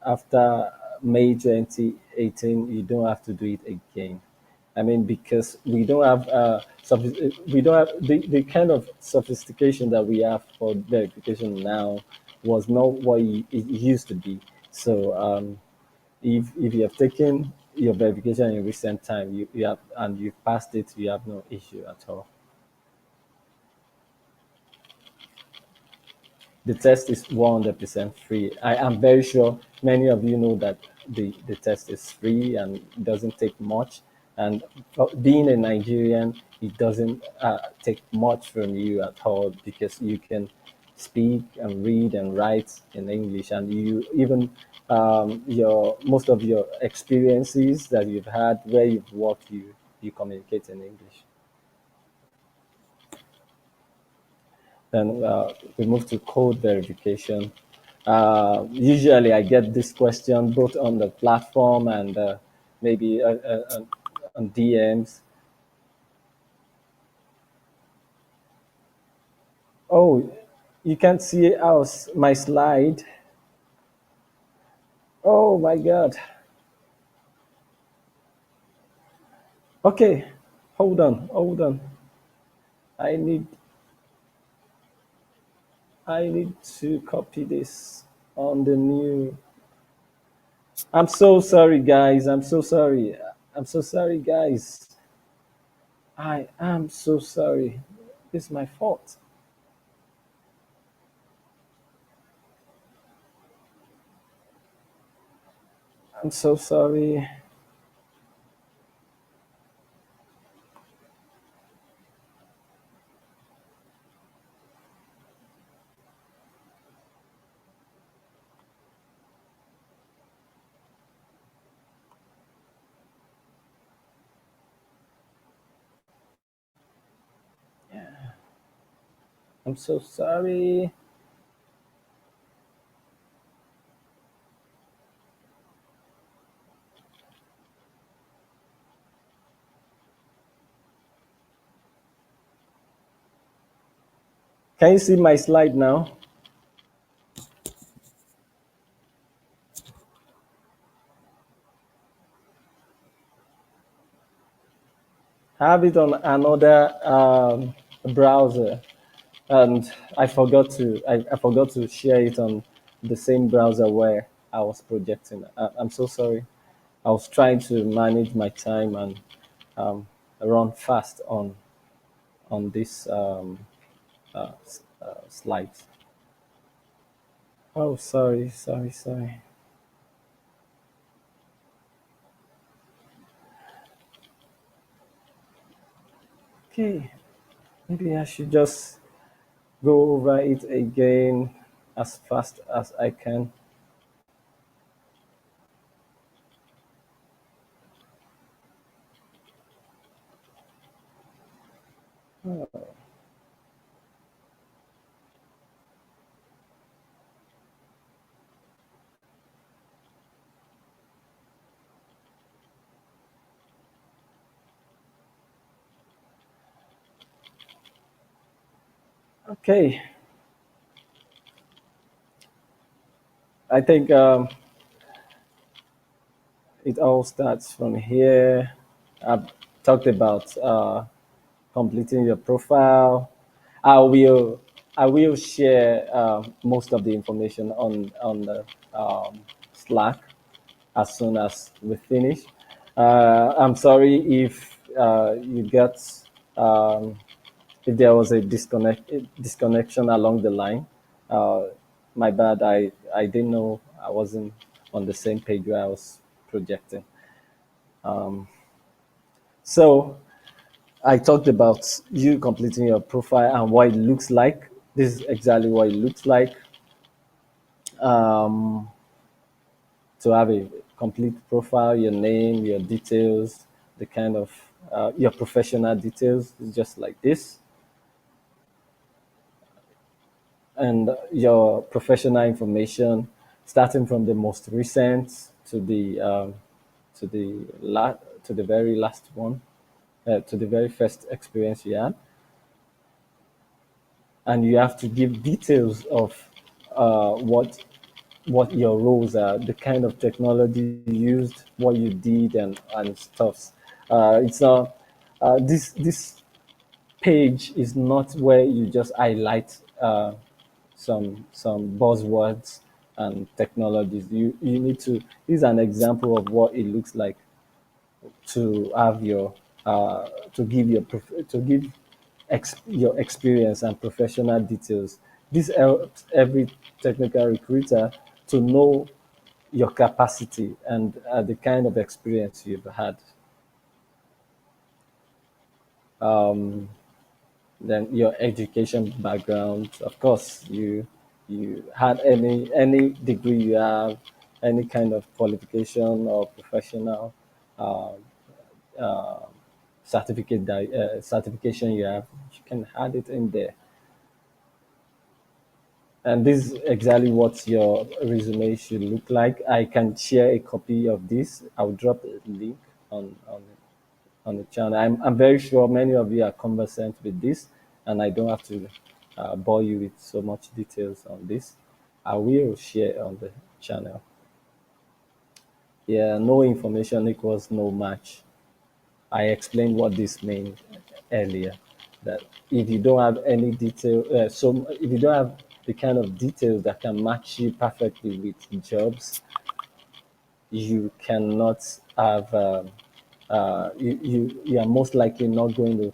after May 2018, you don't have to do it again. I mean, because we don't have we don't have the kind of sophistication that we have for verification now was not what it used to be. So if you have taken your verification in recent time, you have and you've passed it, you have no issue at all. The test is 100% free. I am very sure many of you know that the test is free and doesn't take much. And being a Nigerian, it doesn't take much from you at all, because you can speak and read and write in English, and you even your most of your experiences that you've had where you've worked, you communicate in English. Then we move to code verification. Usually, I get this question both on the platform and maybe on DMs. Oh, you can't see my slide. Oh my God. Okay, hold on. I need I need to copy this on the new. I'm so sorry, guys. I'm so sorry. I'm so sorry, guys. I am so sorry. It's my fault. I'm so sorry. I'm so sorry. Can you see my slide now? I have it on another browser, and I forgot to share it on the same browser where I was projecting. I'm so sorry. I was trying to manage my time and run fast on this slides. Oh, sorry, sorry, sorry. Okay, maybe I should just go over it again as fast as I can. Okay, I think it all starts from here. I've talked about completing your profile. I will I will share most of the information on the Slack as soon as we finish. I'm sorry if you got if there was a disconnection along the line. Uh, my bad. I didn't know I wasn't on the same page where I was projecting. So I talked about you completing your profile and what it looks like. This is exactly what it looks like. To have a complete profile, your name, your details, the kind of your professional details, just like this, and your professional information, starting from the most recent to the to the very last one, to the very first experience you had, and you have to give details of what your roles are, the kind of technology you used, what you did, and stuffs. It's not this page is not where you just highlight some buzzwords and technologies. You need to. This is an example of what it looks like to have your to give your to give your experience and professional details. This helps every technical recruiter to know your capacity and the kind of experience you've had. Then your education background, of course, you had any degree you have, any kind of qualification or professional uh, certification you have, you can add it in there. And this is exactly what your resume should look like. I can share a copy of this. I'll drop a link on the channel. I'm very sure many of you are conversant with this, and I don't have to bore you with so much details on this. I will share on the channel. Yeah, no information equals no match. I explained what this means earlier. That if you don't have any detail, if you don't have the kind of details that can match you perfectly with jobs, you cannot have. You are most likely not going to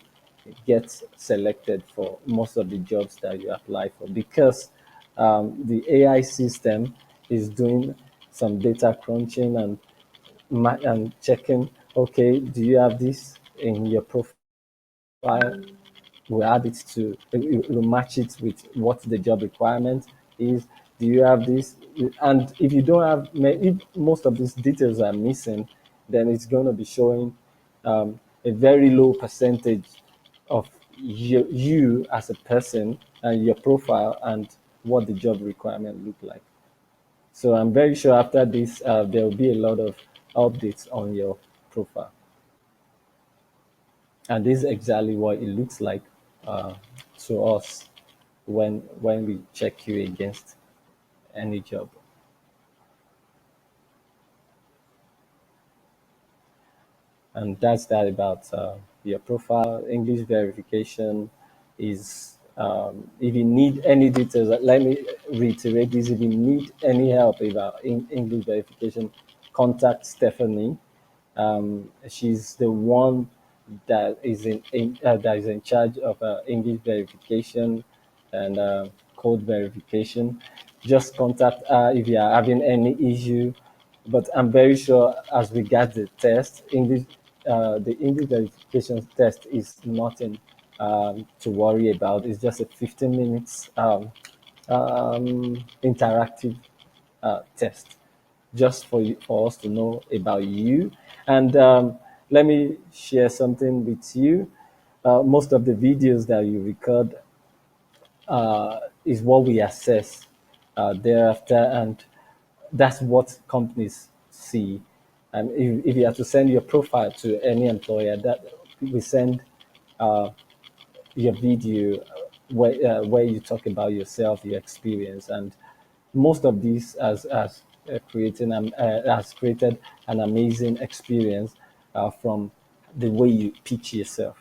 get selected for most of the jobs that you apply for because the AI system is doing some data crunching and checking. Okay, do you have this in your profile? We add it to we match it with what the job requirement is. Do you have this? And if you don't have, if most of these details are missing, then it's going to be showing a very low percentage of you as a person your profile and what the job requirement look like. So I'm very sure after this, there will be a lot of updates on your profile. And this is exactly what it looks like uh, to us when we check you against any job. And that's that about your profile. English verification is, if you need any details, let me reiterate this. If you need any help about English verification, contact Stephanie. She's the one that is that is in charge of English verification and code verification. Just contact her if you are having any issue. But I'm very sure as we get the test, the English verification test is nothing to worry about. It's just a 15 minutes interactive test just for us to know about you. And let me share something with you. Most of the videos that you record is what we assess thereafter, and that's what companies see. And if you have to send your profile to any employer, that we send your video where you talk about yourself, your experience, and most of these has created an amazing experience from the way you pitch yourself,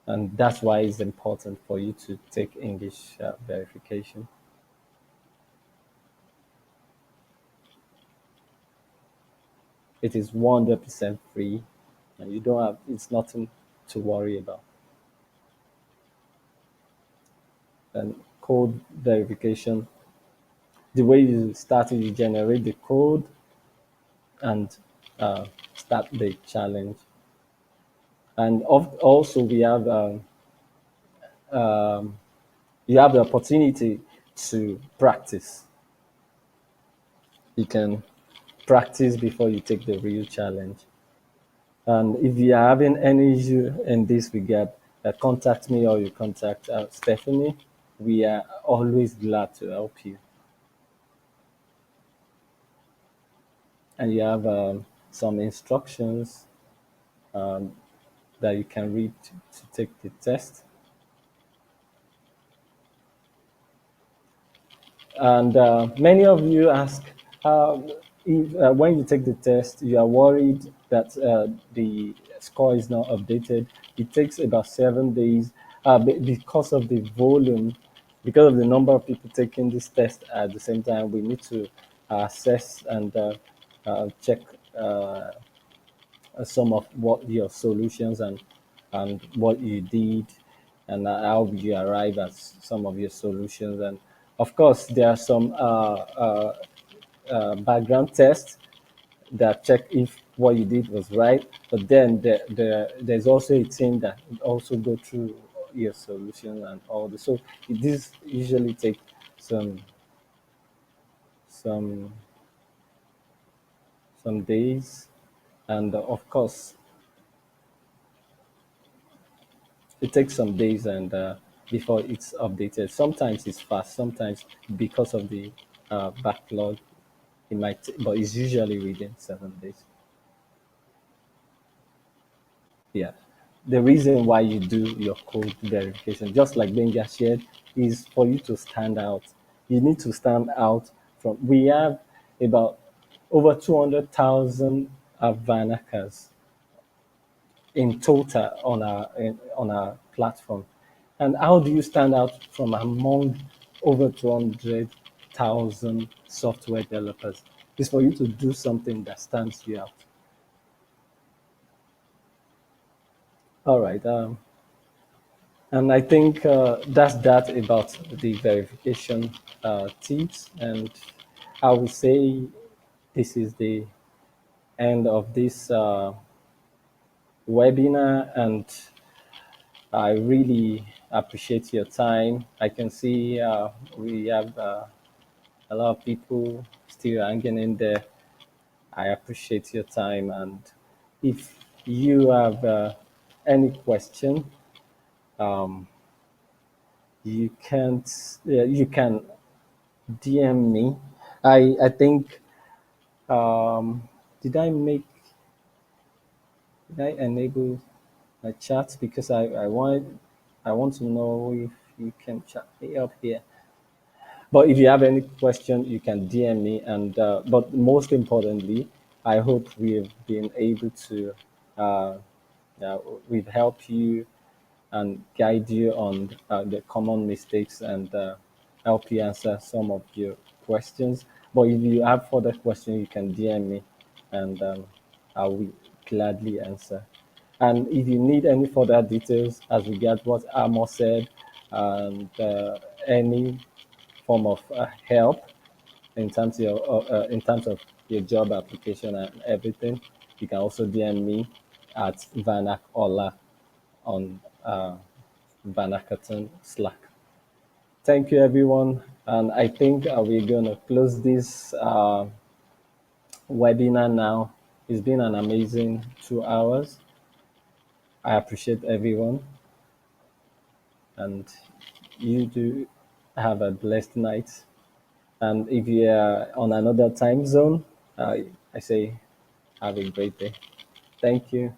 and that's why it's important for you to take English verification. It is 100% free, and you don't have it's nothing to worry about. And code verification, the way you start it, you generate the code and start the challenge. And also we have you have the opportunity to practice. You can practice before you take the real challenge. And if you are having any issue in this regard, contact me or you contact Stephanie. We are always glad to help you. And you have some instructions that you can read to take the test. And many of you ask, if when you take the test, you are worried that the score is not updated. It takes about 7 days because of the volume, because of the number of people taking this test at the same time. We need to assess and check some of what your solutions and what you did and how you arrive at some of your solutions. And of course, there are some background tests that check if what you did was right. But then there's also a team that also go through your solution and all this. So this usually take some some some days, and of course it takes some days and before it's updated. Sometimes it's fast. Sometimes because of the backlog, it might. But it's usually within 7 days. Yeah. The reason why you do your code verification, just like Benga shared, is for you to stand out. You need to stand out from. We have about over 200,000 VanHackers in total on our platform. And how do you stand out from among over 200,000 software developers? It's for you to do something that stands you out. All right. And I think that's that about the verification tips. And I would say this is the end of this webinar. And I really appreciate your time. I can see we have a lot of people still hanging in there. I appreciate your time. And if you have any question, um, you can't. You can DM me. I think. Did I make? Did I enable my chat? Because I want to know if you can chat me up here. But if you have any question, you can DM me. And but most importantly, I hope we've been able to uh, we've helped you and guide you on the common mistakes and help you answer some of your questions. But if you have further questions, you can DM me, and I will gladly answer. And if you need any further details as regards what Amo said and any form of help in terms of your job application and everything, you can also DM me at VanHack Ola on VanHackathon Slack. Thank you, everyone. And I think we're going to close this webinar now. It's been an amazing 2 hours. I appreciate everyone. And you do have a blessed night. And if you are on another time zone, I say have a great day. Thank you.